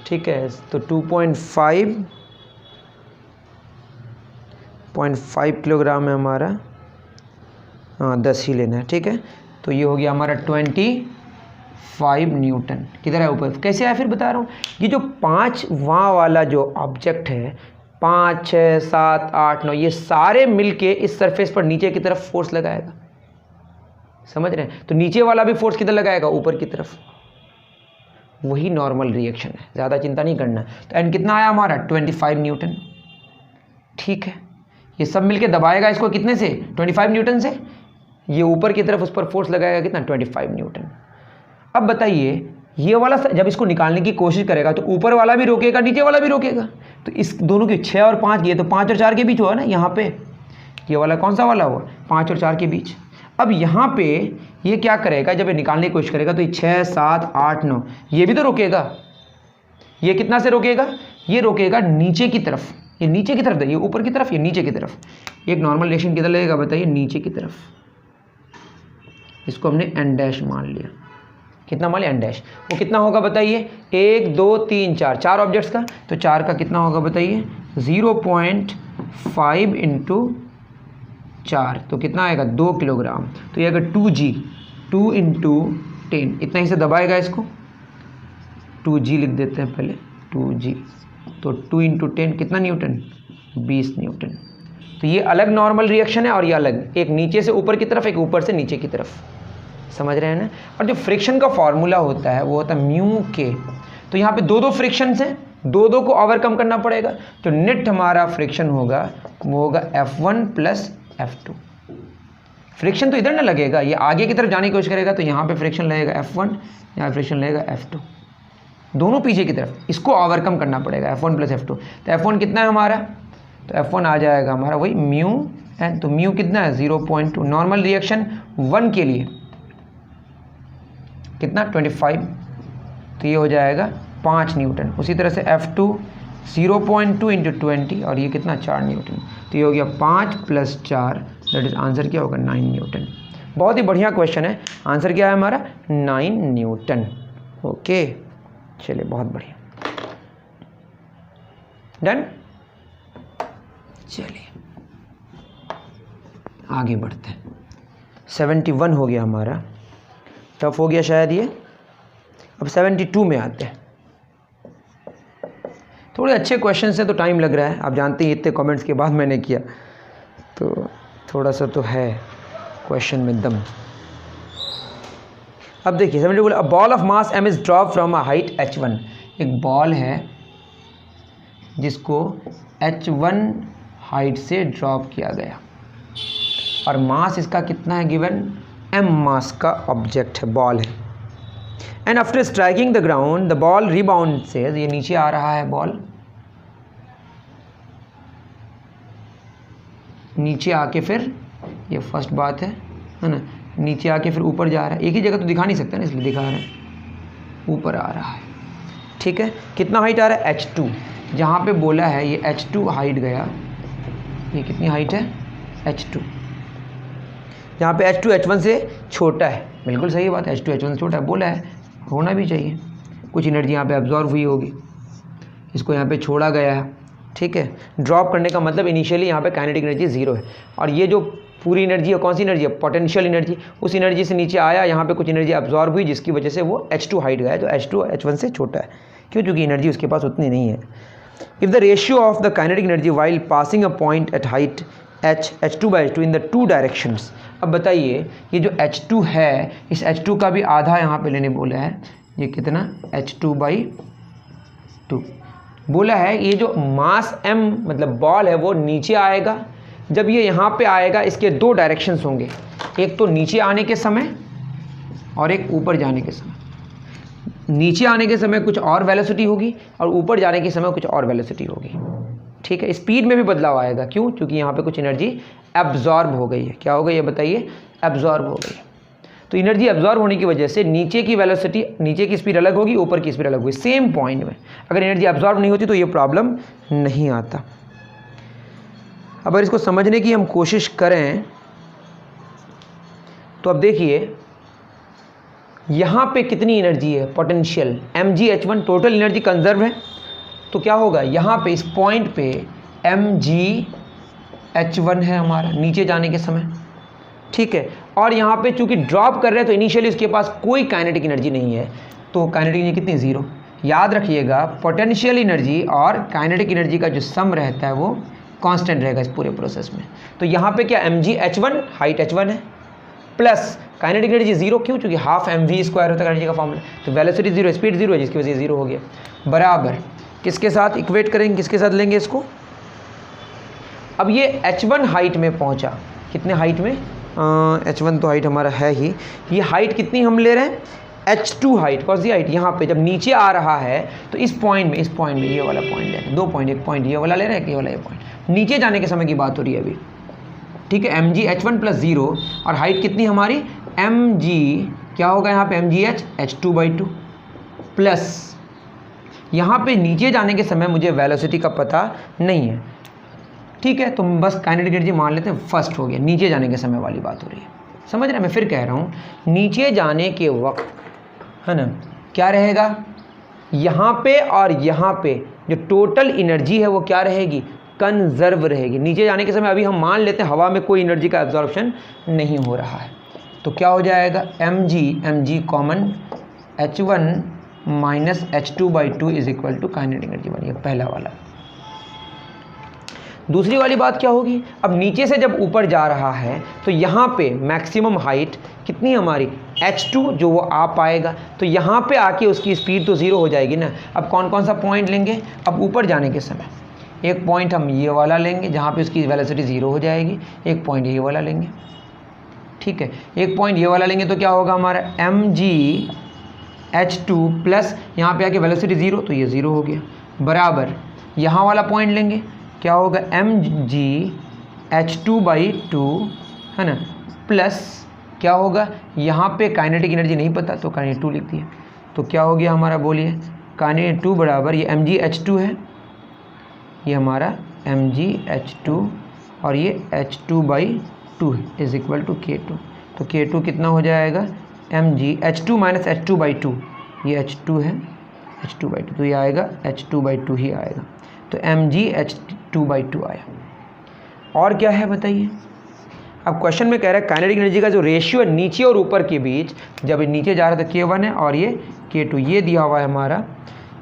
ठीक है। तो 2.5 किलोग्राम है हमारा, हाँ 10 ही लेना है, ठीक है। तो ये हो गया हमारा 25 न्यूटन। किधर है? ऊपर। कैसे आया फिर बता रहा हूँ। ये जो 5वां वाला जो ऑब्जेक्ट है, 5, 6, 7, 8, 9, ये सारे मिलके इस सरफेस पर नीचे की तरफ फोर्स लगाएगा। समझ रहे हैं? तो नीचे वाला भी फोर्स किधर लगाएगा? ऊपर की तरफ। वही नॉर्मल रिएक्शन है, ज़्यादा चिंता नहीं करना। तो एंड कितना आया हमारा? 25 न्यूटन, ठीक है। ये सब मिलके दबाएगा इसको कितने से? 25 न्यूटन से। ये ऊपर की तरफ उस पर फोर्स लगाएगा कितना? 25 न्यूटन। अब बताइए ये वाला जब इसको निकालने की कोशिश करेगा तो ऊपर वाला भी रोकेगा, नीचे वाला भी रोकेगा। तो इस दोनों के 6 और 5, ये तो 5 और 4 के बीच हुआ ना यहाँ पे। ये वाला कौन सा वाला हुआ? 5 और 4 के बीच। अब यहाँ पे ये क्या करेगा? जब ये निकालने की कोशिश करेगा तो ये 6, 7, 8, 9 ये भी तो रोकेगा। ये कितना से रोकेगा? ये रोकेगा नीचे की तरफ। ये नीचे की तरफ, ये ऊपर की तरफ, ये नीचे की तरफ। एक नॉर्मल रिएक्शन किधर लगेगा बताइए? नीचे की तरफ। इसको हमने एन डैश मान लिया। कितना मान लिया? N dash. वो कितना होगा बताइए? 1, 2, 3, 4, 4 ऑब्जेक्ट्स का। तो 4 का कितना होगा बताइए? 0.5 × 4, तो कितना आएगा? 2 किलोग्राम। तो ये अगर 2g, 2 × 10, इतना ही से दबाएगा इसको। 2g लिख देते हैं पहले, 2g। तो 2 × 10 कितना न्यूटन? 20 न्यूटन। तो ये अलग नॉर्मल रिएक्शन है और ये अलग, एक नीचे से ऊपर की तरफ, एक ऊपर से नीचे की तरफ। समझ रहे हैं ना? और जो फ्रिक्शन का फॉर्मूला होता है वो होता है म्यू के। तो यहाँ पे 2 फ्रिक्शंस हैं, 2 को ओवरकम करना पड़ेगा। तो नेट हमारा फ्रिक्शन होगा वो होगा F1 + F2। फ्रिक्शन तो इधर ना लगेगा, ये आगे की तरफ जाने की कोशिश करेगा तो यहाँ पे फ्रिक्शन लगेगा F1, यहाँ फ्रिक्शन लगेगा F2, दोनों पीछे की तरफ। इसको ओवरकम करना पड़ेगा F1 + F2। तो F1 कितना है हमारा? तो F1 आ जाएगा हमारा वही म्यू एन। तो म्यू कितना है? 0.2। नॉर्मल रिएक्शन 1 के लिए कितना? 25। तो ये हो जाएगा 5 न्यूटन। उसी तरह से F2 0.2 × 20 और ये कितना? 4 न्यूटन। तो ये हो गया 5 + 4, दैट इज आंसर क्या होगा? 9 न्यूटन। बहुत ही बढ़िया क्वेश्चन है। आंसर क्या है हमारा? 9 न्यूटन। ओके, चलिए बहुत बढ़िया, डन। चलिए आगे बढ़ते हैं। 71 हो गया हमारा, टफ हो गया शायद ये। अब 72 में आते हैं। थोड़े अच्छे क्वेश्चन से तो टाइम लग रहा है, आप जानते हैं इतने कमेंट्स के बाद मैंने किया, तो थोड़ा सा तो है क्वेश्चन में दम। अब देखिए 70 बोला, a ball of mass m is drop from a height h1। एक बॉल है जिसको h1 हाइट से ड्रॉप किया गया और मास इसका कितना है गिवन, m मास का ऑब्जेक्ट है, बॉल है। And after striking the ground the ball rebound से, ये नीचे आ रहा है बॉल, नीचे आके फिर, ये फर्स्ट बात है ना, नीचे आके फिर ऊपर जा रहा है। एक ही जगह तो दिखा नहीं सकता ना, इसलिए दिखा रहे हैं, ऊपर आ रहा है। ठीक है, कितना हाइट आ रहा है, h2। जहाँ पे बोला है ये h2 हाइट गया, ये कितनी हाइट है, h2। जहाँ पे h2 h1 से छोटा है, बिल्कुल सही बात है, h2 h1 से छोटा है, बोला है, होना भी चाहिए। कुछ एनर्जी यहाँ पे एब्जॉर्ब हुई होगी, इसको यहाँ पे छोड़ा गया है। ठीक है, ड्रॉप करने का मतलब इनिशियली यहाँ पे काइनेटिक एनर्जी 0 है, और ये जो पूरी एनर्जी है कौन सी एनर्जी है, पोटेंशियल एनर्जी। उस एनर्जी से नीचे आया, यहाँ पे कुछ एनर्जी एब्जॉर्ब हुई, जिसकी वजह से वो h2 हाइट गया, जो h2 h1 से छोटा है। क्यों, क्योंकि एनर्जी उसके पास उतनी नहीं है। If the ratio of the kinetic energy while passing a point at height h2/h2 in the two directions. अब बताइए, ये जो h2 है, इस h2 का भी आधा यहाँ पे लेने बोला है, ये कितना, h2/2 बोला है। ये जो मास m मतलब बॉल है वो नीचे आएगा, जब ये यहाँ पे आएगा इसके दो डायरेक्शंस होंगे, एक तो नीचे आने के समय और एक ऊपर जाने के समय। नीचे आने के समय कुछ और वेलोसिटी होगी और ऊपर जाने के समय कुछ और वेलोसिटी होगी। ठीक है, स्पीड में भी बदलाव आएगा, क्यों, क्योंकि यहाँ पे कुछ एनर्जी एब्जॉर्ब हो गई है। क्या हो गई है बताइए, एब्जॉर्ब हो गई है। तो एनर्जी एब्जॉर्ब होने की वजह से नीचे की वेलोसिटी, नीचे की स्पीड अलग होगी, ऊपर की स्पीड अलग होगी सेम पॉइंट में। अगर एनर्जी एब्जॉर्ब नहीं होती तो ये प्रॉब्लम नहीं आता। अगर इसको समझने की हम कोशिश करें तो अब देखिए यहाँ पे कितनी एनर्जी है, potential mgh1, total energy conserve है। तो क्या होगा, यहाँ पे इस पॉइंट पे mgh1 है हमारा नीचे जाने के समय। ठीक है, और यहाँ पे चूंकि ड्रॉप कर रहे हैं तो इनिशियली उसके पास कोई काइनेटिक एनर्जी नहीं है, तो काइनेटिक एनर्जी कितनी, 0। याद रखिएगा, पोटेंशियल एनर्जी और काइनेटिक एनर्जी का जो सम रहता है वो कांस्टेंट रहेगा इस पूरे प्रोसेस में। तो यहाँ पे क्या, mgh1 हाइट h1 है, प्लस काइनेटिक एनर्जी 0, क्यों, क्योंकि हाफ mv² होता है एनर्जी का फॉर्मूला। तो वेलोसिटी 0, स्पीड 0 है, जिसकी वजह से 0 हो गया। बराबर किसके साथ इक्वेट करेंगे, किसके साथ लेंगे इसको। अब ये h1 हाइट में पहुंचा, कितने हाइट में, h1 तो हाइट हमारा है ही, ये हाइट कितनी हम ले रहे हैं, h2 हाइट। कौन सी हाइट, यहाँ पे जब नीचे आ रहा है तो इस पॉइंट में ये वाला पॉइंट ले रहे हैं, 2 पॉइंट, एक पॉइंट ये वाला ले रहे हैं, ये वाला ये पॉइंट, नीचे जाने के समय की बात हो रही है अभी। ठीक है, mgh1 + 0 और हाइट कितनी हमारी, mg क्या होगा यहाँ पे, mgh h2/2 प्लस यहाँ पे नीचे जाने के समय मुझे वेलोसिटी का पता नहीं है। ठीक है, तो बस काइनेटिक एनर्जी मान लेते हैं, फर्स्ट हो गया, नीचे जाने के समय वाली बात हो रही है। समझ रहे हैं, मैं फिर कह रहा हूँ, नीचे जाने के वक्त है ना क्या रहेगा, यहाँ पे और यहाँ पे जो टोटल एनर्जी है वो क्या रहेगी, कंजर्व रहेगी। नीचे जाने के समय अभी हम मान लेते हैं हवा में कोई एनर्जी का एब्जॉर्प्शन नहीं हो रहा है, तो क्या हो जाएगा, mg common h1 minus h2/2 is equal to kinetic energy बनी है, पहला वाला। दूसरी वाली बात क्या होगी, अब नीचे से जब ऊपर जा रहा है तो यहाँ पे मैक्सिमम हाइट कितनी हमारी, h2, जो वो आ पाएगा, तो यहाँ पे आके उसकी स्पीड तो 0 हो जाएगी ना। अब कौन कौन सा पॉइंट लेंगे, अब ऊपर जाने के समय एक पॉइंट हम ये वाला लेंगे जहाँ पे उसकी वेलोसिटी 0 हो जाएगी, एक पॉइंट ये वाला लेंगे। ठीक है, एक पॉइंट ये वाला लेंगे तो क्या होगा हमारा, mgh2 प्लस यहाँ पे आके वेलोसिटी 0, तो ये 0 हो गया, बराबर यहाँ वाला पॉइंट लेंगे, क्या होगा, mgh2/2 है ना, प्लस क्या होगा, यहाँ पे काइनेटिक एनर्जी नहीं पता तो काइनेटिक 2 लिख दिया, तो क्या हो गया हमारा, बोलिए, काइनेटिक 2 बराबर ये mgh2 है, ये हमारा mgh2 और ये h2/2 है इज इक्वल टू k2। तो k2 कितना हो जाएगा, mgh2 माइनस h2/2, ये H2 है, H2/2, तो ये आएगा H2/2 ही आएगा, तो mg H2/2 आया। और क्या है बताइए। अब क्वेश्चन में कह रहा है काइनेटिक एनर्जी का जो रेशियो है नीचे और ऊपर के बीच, जब ये नीचे जा रहा है तो K1 है और ये K2, ये दिया हुआ है हमारा,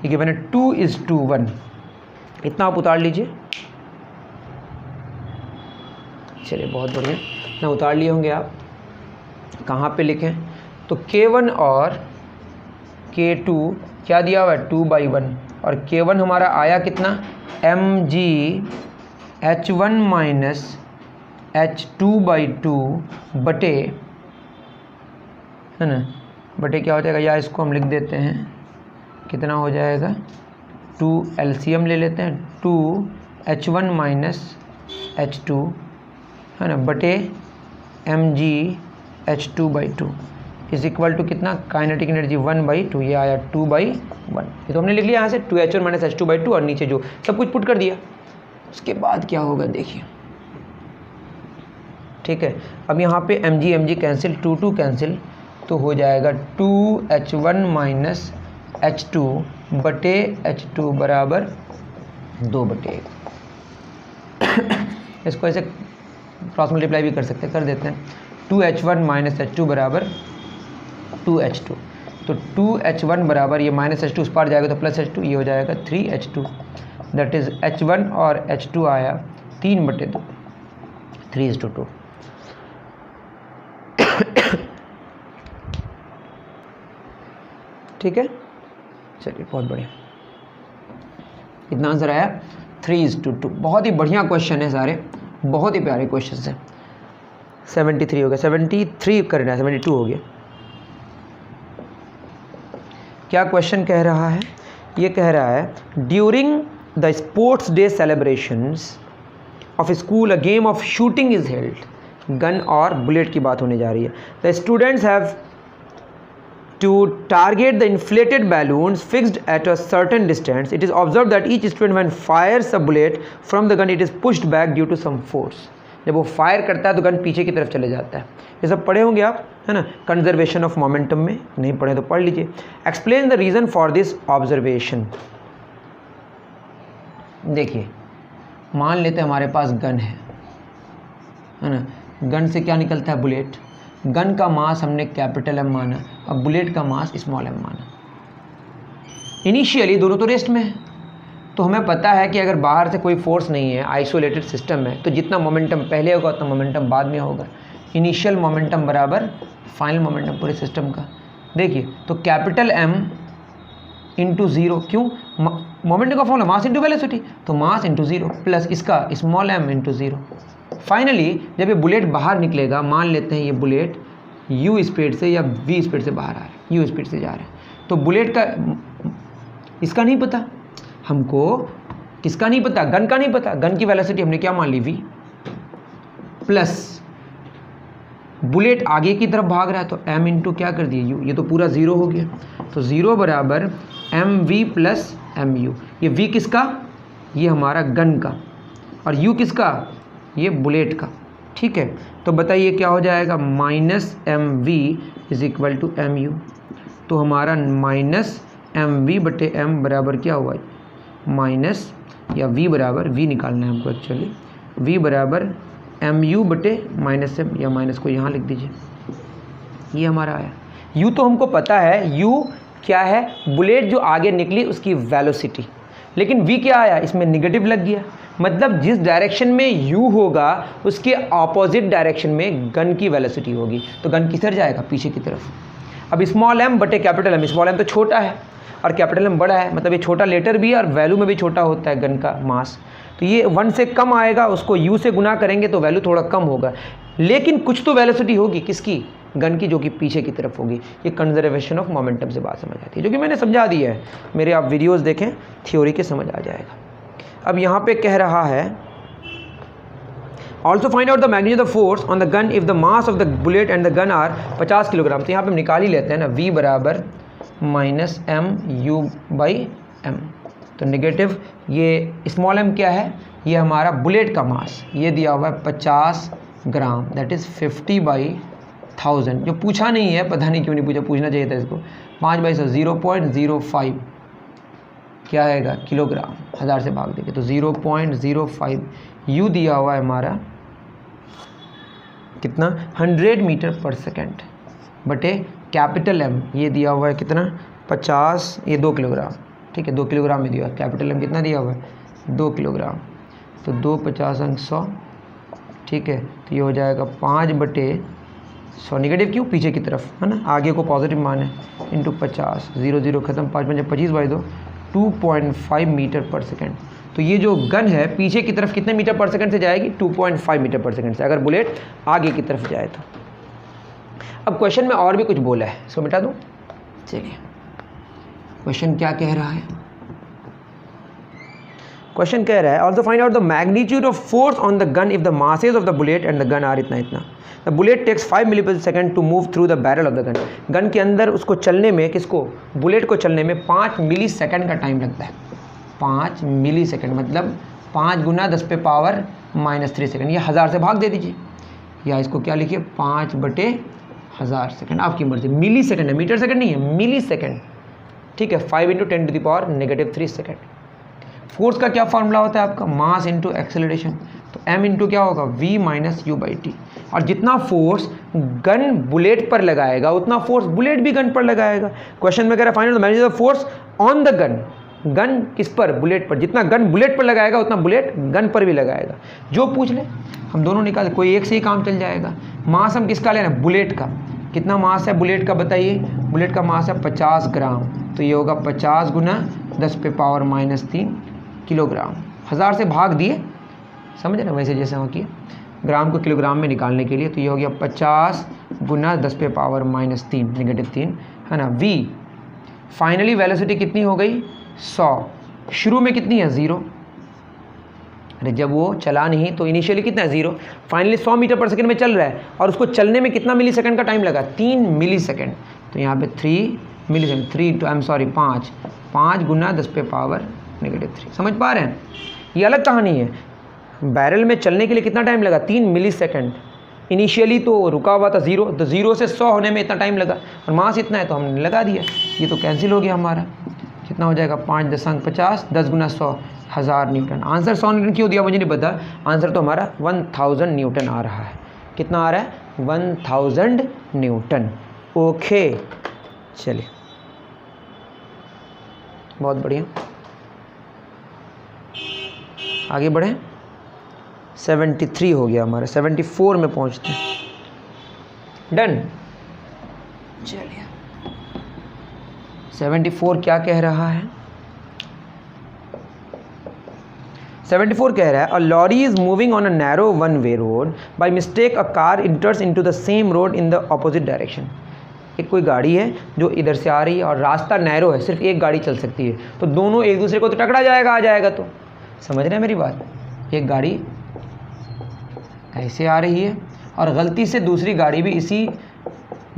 ये गिवन है 2:1, इतना आप उतार लीजिए। चलिए बहुत बढ़िया, इतना उतार लिए होंगे आप। कहाँ पे लिखें, तो K1 और K2 क्या दिया हुआ है 2/1, और K1 हमारा आया कितना mg H1 माइनस H2/2 बटे, है ना, बटे क्या हो जाएगा, या इसको हम लिख देते हैं, कितना हो जाएगा 2 LCM ले लेते हैं, 2H1 माइनस H2, है ना, बटे mg H2/2 is equal to कितना, काइनेटिक एनर्जी 1/2, ये आया 2/1। ये तो हमने लिख लिया यहाँ से 2H1 माइनस H2/2 और नीचे जो सब कुछ पुट कर दिया। उसके बाद क्या होगा देखिए, ठीक है। अब यहाँ पे mg कैंसिल, 2 कैंसिल, तो हो जाएगा 2H1 माइनस H2 बटे H2 बराबर 2/1। इसको ऐसे क्रॉस मल्टीप्लाई भी कर सकते हैं, कर देते हैं। 2H1 माइनस H2 बराबर 2H2, तो 2H1 बराबर, ये माइनस H2 उस पार जाएगा तो प्लस H2, ये हो जाएगा 3H2, दैट इज़ H1 और H2 आया 3/2, 3:2। ठीक है, चलिए बहुत बढ़िया, इतना आंसर आया 3:2। बहुत ही बढ़िया क्वेश्चन है, सारे बहुत ही प्यारे क्वेश्चन हैं। 73 हो गया, 73 करना है, 72 हो गया। क्या क्वेश्चन कह रहा है, ये कह रहा है during the sports day celebrations of school a game of shooting is held. Gun और बुलेट की बात होने जा रही है। The students have to target the inflated balloons fixed at a certain distance. It is observed that each student when fires a bullet from the gun it is pushed back due to some force. जब वो fire करता है तो gun पीछे की तरफ चले जाता है। ये सब पढ़े होंगे आप, है ना, कंजर्वेशन ऑफ मोमेंटम में, नहीं पढ़े तो पढ़ लीजिए। Explain the reason for this observation. देखिए, मान लेते हैं हमारे पास गन है ना, गन से क्या निकलता है, बुलेट। गन का मास हमने कैपिटल M माना और बुलेट का मास स्मॉल m माना। इनिशियली दोनों तो रेस्ट में है, तो हमें पता है कि अगर बाहर से कोई फोर्स नहीं है, आइसोलेटेड सिस्टम है, तो जितना मोमेंटम पहले होगा उतना मोमेंटम बाद में होगा। इनिशियल मोमेंटम बराबर फाइनल मोमेंटम पूरे सिस्टम का। देखिए, तो कैपिटल M इंटू 0, क्यों, मोमेंटम का फॉर्मूला मास इंटू वेलोसिटी, तो मास इंटू 0 प्लस इसका स्मॉल m इंटू 0। फाइनली जब ये बुलेट बाहर निकलेगा, मान लेते हैं ये बुलेट u स्पीड से या v स्पीड से बाहर आ रहा है, u स्पीड से जा रहा है, तो बुलेट का इसका नहीं पता हमको, किसका नहीं पता, गन का नहीं पता। गन की वेलोसिटी हमने क्या मान ली, v, प्लस बुलेट आगे की तरफ भाग रहा है तो m इंटू क्या कर दिए u, ये तो पूरा 0 हो गया, तो 0 बराबर mv प्लस mu। ये v किसका, ये हमारा गन का, और u किसका, ये बुलेट का। ठीक है, तो बताइए क्या हो जाएगा, minus mv is equal to mu। तो हमारा माइनस mv बटे m बराबर क्या हुआ, माइनस, या v बराबर, v निकालना है हमको एक्चुअली, v बराबर mu बटे माइनस m, या माइनस को यहाँ लिख दीजिए, ये हमारा आया। u तो हमको पता है, u क्या है, बुलेट जो आगे निकली उसकी वेलोसिटी, लेकिन v क्या आया, इसमें निगेटिव लग गया, मतलब जिस डायरेक्शन में u होगा उसके ऑपोजिट डायरेक्शन में गन की वेलोसिटी होगी, तो गन किधर जाएगा, पीछे की तरफ। अब स्मॉल m बटे कैपिटल M, स्मॉल m तो छोटा है और कैपिटल M बड़ा है, मतलब ये छोटा लेटर भी है और वैल्यू में भी छोटा होता है गन का मास, तो ये 1 से कम आएगा, उसको u से गुना करेंगे तो वैल्यू थोड़ा कम होगा, लेकिन कुछ तो वेलोसिटी होगी, किसकी, गन की, जो कि पीछे की तरफ होगी। ये कंजर्वेशन ऑफ मोमेंटम से बात समझ आती है, जो कि मैंने समझा दिया है, मेरे आप वीडियोस देखें, थ्योरी के समझ आ जाएगा। अब यहाँ पे कह रहा है also find out the magnitude of force on the gun if the mass of the bullet and the gun are 50 kilogram. तो यहाँ पे हम निकाल ही लेते हैं ना, v बराबर माइनस mu बाई m, तो नेगेटिव, ये स्मॉल m क्या है, ये हमारा बुलेट का मास, ये दिया हुआ है 50 ग्राम, दैट इज़ 50/100। 1000, जो पूछा नहीं है, पता नहीं क्यों नहीं पूछा, पूछना चाहिए था इसको। 5/100 0.05 क्या आएगा किलोग्राम, 1000 से भाग देंगे तो 0.05 यू दिया हुआ है हमारा कितना 100 मीटर पर सेकेंड बटे कैपिटल एम ये दिया हुआ है कितना 50, ये 2 किलोग्राम, ठीक है 2 किलोग्राम में दिया, कैपिटल एम कितना दिया हुआ है 2 किलोग्राम, तो 2×50=100, ठीक है, तो ये हो जाएगा 5/100, नेगेटिव क्यों पीछे की तरफ है ना, आगे को पॉजिटिव मान है, इंटू 50, 0 0 खत्म, 5×25/2 2.5 मीटर पर सेकेंड। तो ये जो गन है पीछे की तरफ कितने मीटर पर सेकंड से जाएगी 2.5 मीटर पर सेकंड से, अगर बुलेट आगे की तरफ जाए तो। अब क्वेश्चन में और भी कुछ बोला है, इसको मिटा दूं। चलिए क्वेश्चन क्या कह रहा है, क्वेश्चन कह रहा है also find out the magnitude of force on the gun if the masses of the bullet and the gun are इतना इतना। The bullet takes 5 millisecond to move through the barrel of the gun. Gun के अंदर उसको चलने में, किसको bullet को चलने में 5 मिलीसेकंड का टाइम लगता है। 5 मिलीसेकंड मतलब 5 × 10⁻³ सेकंड, ये 1000 से भाग दे दीजिए, या इसको क्या लिखिए 5/1000 सेकंड, आपकी मर्जी। मिली सेकंड है, मीटर सेकंड नहीं है, मिली सेकंड, ठीक है। 5 × 10⁻³ सेकंड। फोर्स का क्या फॉर्मूला होता है आपका, मास इंटू एक्सेलरेशन, तो m इंटू क्या होगा v - u/t। और जितना फोर्स गन बुलेट पर लगाएगा उतना फोर्स बुलेट भी गन पर लगाएगा। क्वेश्चन में कह रहा है find the magnitude of force on the gun, gun किस पर, बुलेट पर। जितना गन बुलेट पर लगाएगा उतना बुलेट गन पर भी लगाएगा। जो पूछ ले हम दोनों निकाल, कोई एक से ही काम चल जाएगा। मास हम किसका लेना, बुलेट का। कितना मास है बुलेट का बताइए, बुलेट का मास है 50 ग्राम, तो ये होगा 50 × 10⁻³ किलोग्राम। 1000 से भाग दिए, समझ रहे वैसे जैसे वहाँ किए, ग्राम को किलोग्राम में निकालने के लिए, तो ये हो गया 50 × 10⁻³ -3 है ना। v फाइनली वेलोसिटी कितनी हो गई 100, शुरू में कितनी है 0, अरे जब वो चला नहीं तो इनिशियली कितना है 0, फाइनली 100 मीटर पर सेकंड में चल रहा है और उसको चलने में कितना मिली सेकंड का टाइम लगा 3 मिली सेकंड, तो यहाँ पे 3 मिली सेकंड, 5 × 10⁻³ समझ पा रहे हैं। ये अलग कहानी है, बैरल में चलने के लिए कितना टाइम लगा 3 मिली सेकंड, इनिशियली तो रुका हुआ था 0, तो 0 से 100 होने में इतना टाइम लगा और मास इतना है तो हमने लगा दिया, ये तो कैंसिल हो गया हमारा। कितना हो जाएगा 5×10⁻50, 10 × 100 1000 न्यूटन। आंसर 100 न्यूटन क्यों दिया मुझे नहीं पता, आंसर तो हमारा 1000 न्यूटन आ रहा है। कितना आ रहा है 1000 न्यूटन। ओके चलिए बहुत बढ़िया, आगे बढ़ें। 73 हो गया हमारा, 74 में पहुंचते हैं। डन, चलिए 74 क्या कह रहा है, 74 कह रहा है a lorry is moving on a narrow one way road, by mistake a car enters into the same road in the opposite direction. एक कोई गाड़ी है जो इधर से आ रही है और रास्ता नैरो है, सिर्फ एक गाड़ी चल सकती है, तो दोनों एक दूसरे को तो टकरा जाएगा, आ जाएगा, तो समझ रहे हैं मेरी बात। एक गाड़ी ऐसे आ रही है और गलती से दूसरी गाड़ी भी इसी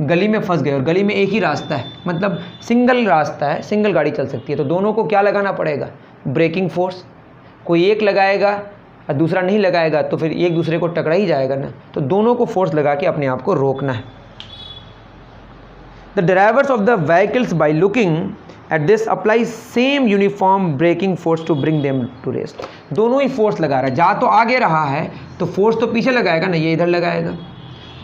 गली में फंस गई और गली में एक ही रास्ता है, मतलब सिंगल रास्ता है, सिंगल गाड़ी चल सकती है, तो दोनों को क्या लगाना पड़ेगा ब्रेकिंग फोर्स। कोई एक लगाएगा और दूसरा नहीं लगाएगा तो फिर एक दूसरे को टकरा ही जाएगा ना, तो दोनों को फोर्स लगा के अपने आप को रोकना है। The drivers of the vehicles by looking at this apply same uniform braking force to bring them to rest. दोनों ही फोर्स लगा रहा है, जा तो आगे रहा है तो फोर्स तो पीछे लगाएगा ना, ये इधर लगाएगा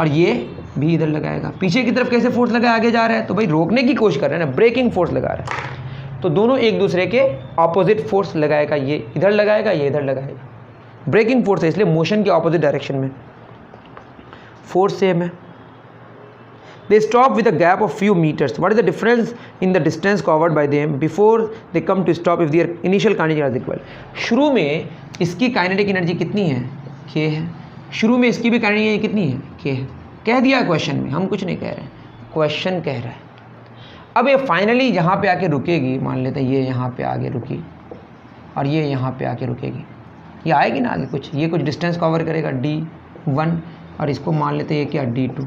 और ये भी इधर लगाएगा। पीछे की तरफ कैसे फोर्स लगा आगे जा रहा है, तो भाई रोकने की कोशिश कर रहा है ना, ब्रेकिंग फोर्स लगा रहा है, तो दोनों एक दूसरे के ऑपोजिट फोर्स लगाएगा, ये इधर लगाएगा, ये इधर लगाएगा। ब्रेकिंग फोर्स है इसलिए मोशन के ऑपोजिट डायरेक्शन में फोर्स सेम है। They stop with a gap of few meters. What is the difference in the distance covered by them before they come to stop if their initial kinetic energy is equal? शुरू में इसकी kinetic energy कितनी है k है, शुरू में इसकी भी काइनेटिक एनर्जी कितनी है k है। कह दिया क्वेश्चन में, हम कुछ नहीं कह रहे हैं, क्वेश्चन कह रहा है। अब ये फाइनली यहाँ पे आके रुकेगी, मान लेते हैं ये यहाँ पे आगे रुकी और ये यहाँ पे आके रुकेगी, ये आएगी ना आगे कुछ, ये कुछ डिस्टेंस कवर करेगा d1 और इसको मान लेते हैं ये क्या d2।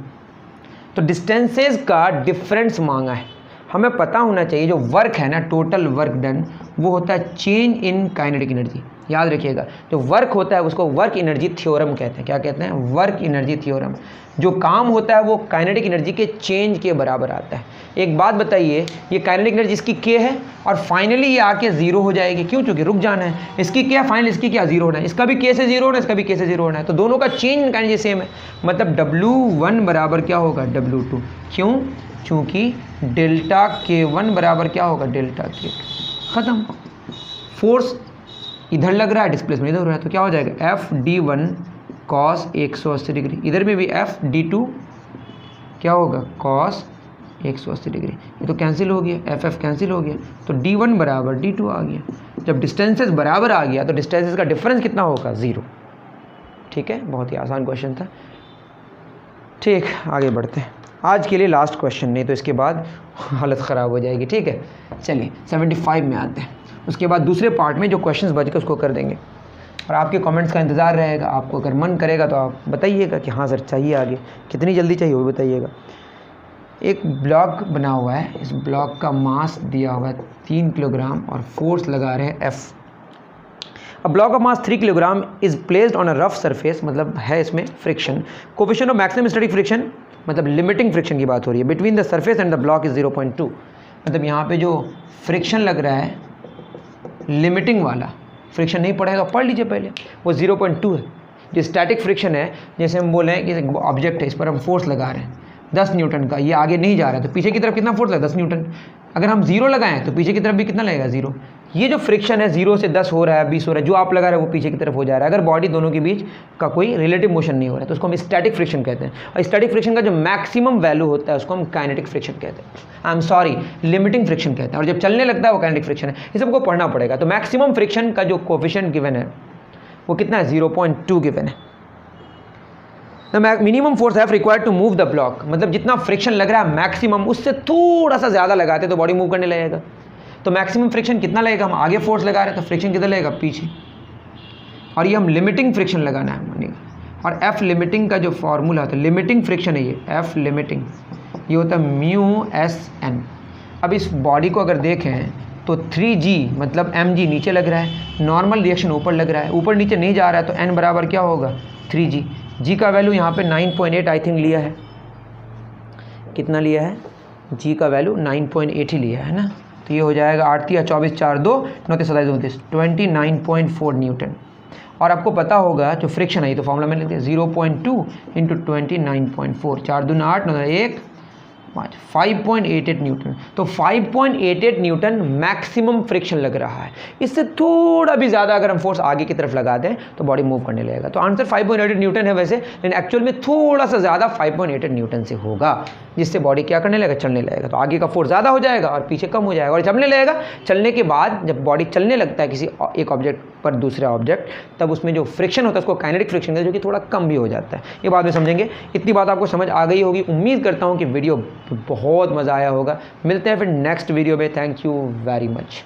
तो डिस्टेंसेस का डिफरेंस मांगा है, हमें पता होना चाहिए जो वर्क है ना, टोटल वर्क डन वो होता है चेंज इन काइनेटिक एनर्जी। याद रखिएगा, जो वर्क होता है उसको वर्क एनर्जी थ्योरम कहते हैं। क्या कहते हैं? Work energy theorem. जो काम होता है वो काइनेटिक एनर्जी के चेंज के बराबर आता है। एक बात बताइए, ये काइनेटिक एनर्जी इसकी के है और फाइनली ये आके जीरो हो जाएगी। क्यों? क्योंकि रुक जाना है। इसकी क्या फाइनल, इसकी क्या जीरो होना है, इसका भी के से जीरो होना है, इसका भी के से जीरो होना है। तो दोनों का चेंज इन एनर्जी सेम है, मतलब W1 बराबर क्या होगा? W2। क्यों? क्योंकि डेल्टा K1 बराबर क्या होगा? Delta K2। ख़त्म। फोर्स इधर लग रहा है, डिस्प्लेसमेंट इधर हो रहा है, तो क्या हो जाएगा? FD1 cos 180 degree. इधर में भी FD2 क्या होगा? cos 180 degree. ये तो कैंसिल हो गया, FF कैंसिल हो गया, तो D1 बराबर D2 आ गया। जब डिस्टेंसेस बराबर आ गया तो डिस्टेंसेस का डिफरेंस कितना होगा? 0। ठीक है, बहुत ही आसान क्वेश्चन था। ठीक, आगे बढ़ते हैं। आज के लिए लास्ट क्वेश्चन, नहीं तो इसके बाद हालत ख़राब हो जाएगी। ठीक है, चलिए 75 में आते हैं। उसके बाद दूसरे पार्ट में जो क्वेश्चंस बच गए उसको कर देंगे और आपके कमेंट्स का इंतज़ार रहेगा। आपको अगर मन करेगा तो आप बताइएगा कि हाँ सर चाहिए आगे, कितनी जल्दी चाहिए वो बताइएगा। एक ब्लॉक बना हुआ है, इस ब्लॉक का मास दिया हुआ है 3 किलोग्राम और फोर्स लगा रहे हैं F। A block of mass 3 kilogram is placed on a rough surface, मतलब है इसमें friction. Coefficient of maximum static friction, मतलब लिमिटिंग फ्रिक्शन की बात हो रही है, between the surface and the block is 0.2। मतलब यहाँ पे जो फ्रिक्शन लग रहा है, लिमिटिंग वाला फ्रिक्शन नहीं पढ़ेगा तो पढ़ लीजिए पहले, वो 0.2 है। जो स्टैटिक फ्रिक्शन है, जैसे हम बोले हैं कि ऑब्जेक्ट है, इस पर हम फोर्स लगा रहे हैं 10 न्यूटन का, ये आगे नहीं जा रहा है तो पीछे की तरफ कितना फोर्स लगेगा? 10 न्यूटन। अगर हम 0 लगाएं तो पीछे की तरफ भी कितना लगेगा? 0। ये जो फ्रिक्शन है 0 से 10 हो रहा है, 20 हो रहा है, जो आप लगा रहे हैं वो पीछे की तरफ हो जा रहा है। अगर बॉडी दोनों के बीच का कोई रिलेटिव मोशन नहीं हो रहा है तो उसको हम स्टैटिक फ्रिक्शन कहते हैं। और स्टैटिक फ्रिक्शन का जो मैक्सिमम वैल्यू होता है उसको हम काइनेटिक फ्रिक्शन कहते हैं, I am sorry limiting friction कहते हैं। और जब चलने लगता है वो काइनेटिक फ्रिक्शन है। ये सबको पढ़ना पड़ेगा। तो मैक्सिमम फ्रिक्शन का जो कोफिशिएंट गिवन है वो कितना है? 0.2 गिवन है। The minimum force have required to move the block, मतलब जितना फ्रिक्शन लग रहा है मैक्सिमम, उससे थोड़ा सा ज़्यादा लगाते तो बॉडी मूव करने लगेगा। तो मैक्सिमम फ्रिक्शन कितना लगेगा? हम आगे फोर्स लगा रहे हैं तो फ्रिक्शन कितना लगेगा? पीछे। और ये हम लिमिटिंग फ्रिक्शन लगाना है मानिएगा। और F लिमिटिंग का जो फॉर्मूला होता है, लिमिटिंग फ्रिक्शन है ये F लिमिटिंग, ये होता है μSN। अब इस बॉडी को अगर देखें तो 3G मतलब mg नीचे लग रहा है, नॉर्मल रिएक्शन ऊपर लग रहा है, ऊपर नीचे नहीं जा रहा है, तो n बराबर क्या होगा? 3G। G का वैल्यू यहाँ पे 9.8 आई थिंक लिया है। कितना लिया है? G का वैल्यू 9.8 ही लिया है ना। तो ये हो जाएगा 8 या 24 4 2 9 27 29 29.4 न्यूटन। और आपको पता होगा जो फ्रिक्शन है, ये तो फॉर्मूला में लिखते हैं 0.2 इंटू 29.4, 4 दूना 8 9 1 5, 5.88 न्यूटन। तो 5.88 न्यूटन मैक्सिमम फ्रिक्शन लग रहा है। इससे थोड़ा भी ज़्यादा अगर हम फोर्स आगे की तरफ लगा दें तो बॉडी मूव करने लगेगा। तो आंसर 5.88 न्यूटन है वैसे, लेकिन एक्चुअल में थोड़ा सा ज़्यादा 5.88 न्यूटन से होगा, जिससे बॉडी क्या करने लगेगा? चलने लगेगा। तो आगे का फोर्स ज़्यादा हो जाएगा और पीछे कम हो जाएगा और चलने लगेगा। चलने के बाद जब बॉडी चलने लगता है किसी एक ऑब्जेक्ट पर दूसरा ऑब्जेक्ट, तब उसमें जो फ्रिक्शन होता है उसको काइनेटिक फ्रिक्शन कहते हैं, जो कि थोड़ा कम भी हो जाता है। ये बाद में समझेंगे। इतनी बात आपको समझ आ गई होगी। उम्मीद करता हूँ कि वीडियो बहुत मज़ा आया होगा। मिलते हैं फिर नेक्स्ट वीडियो में। Thank you very much.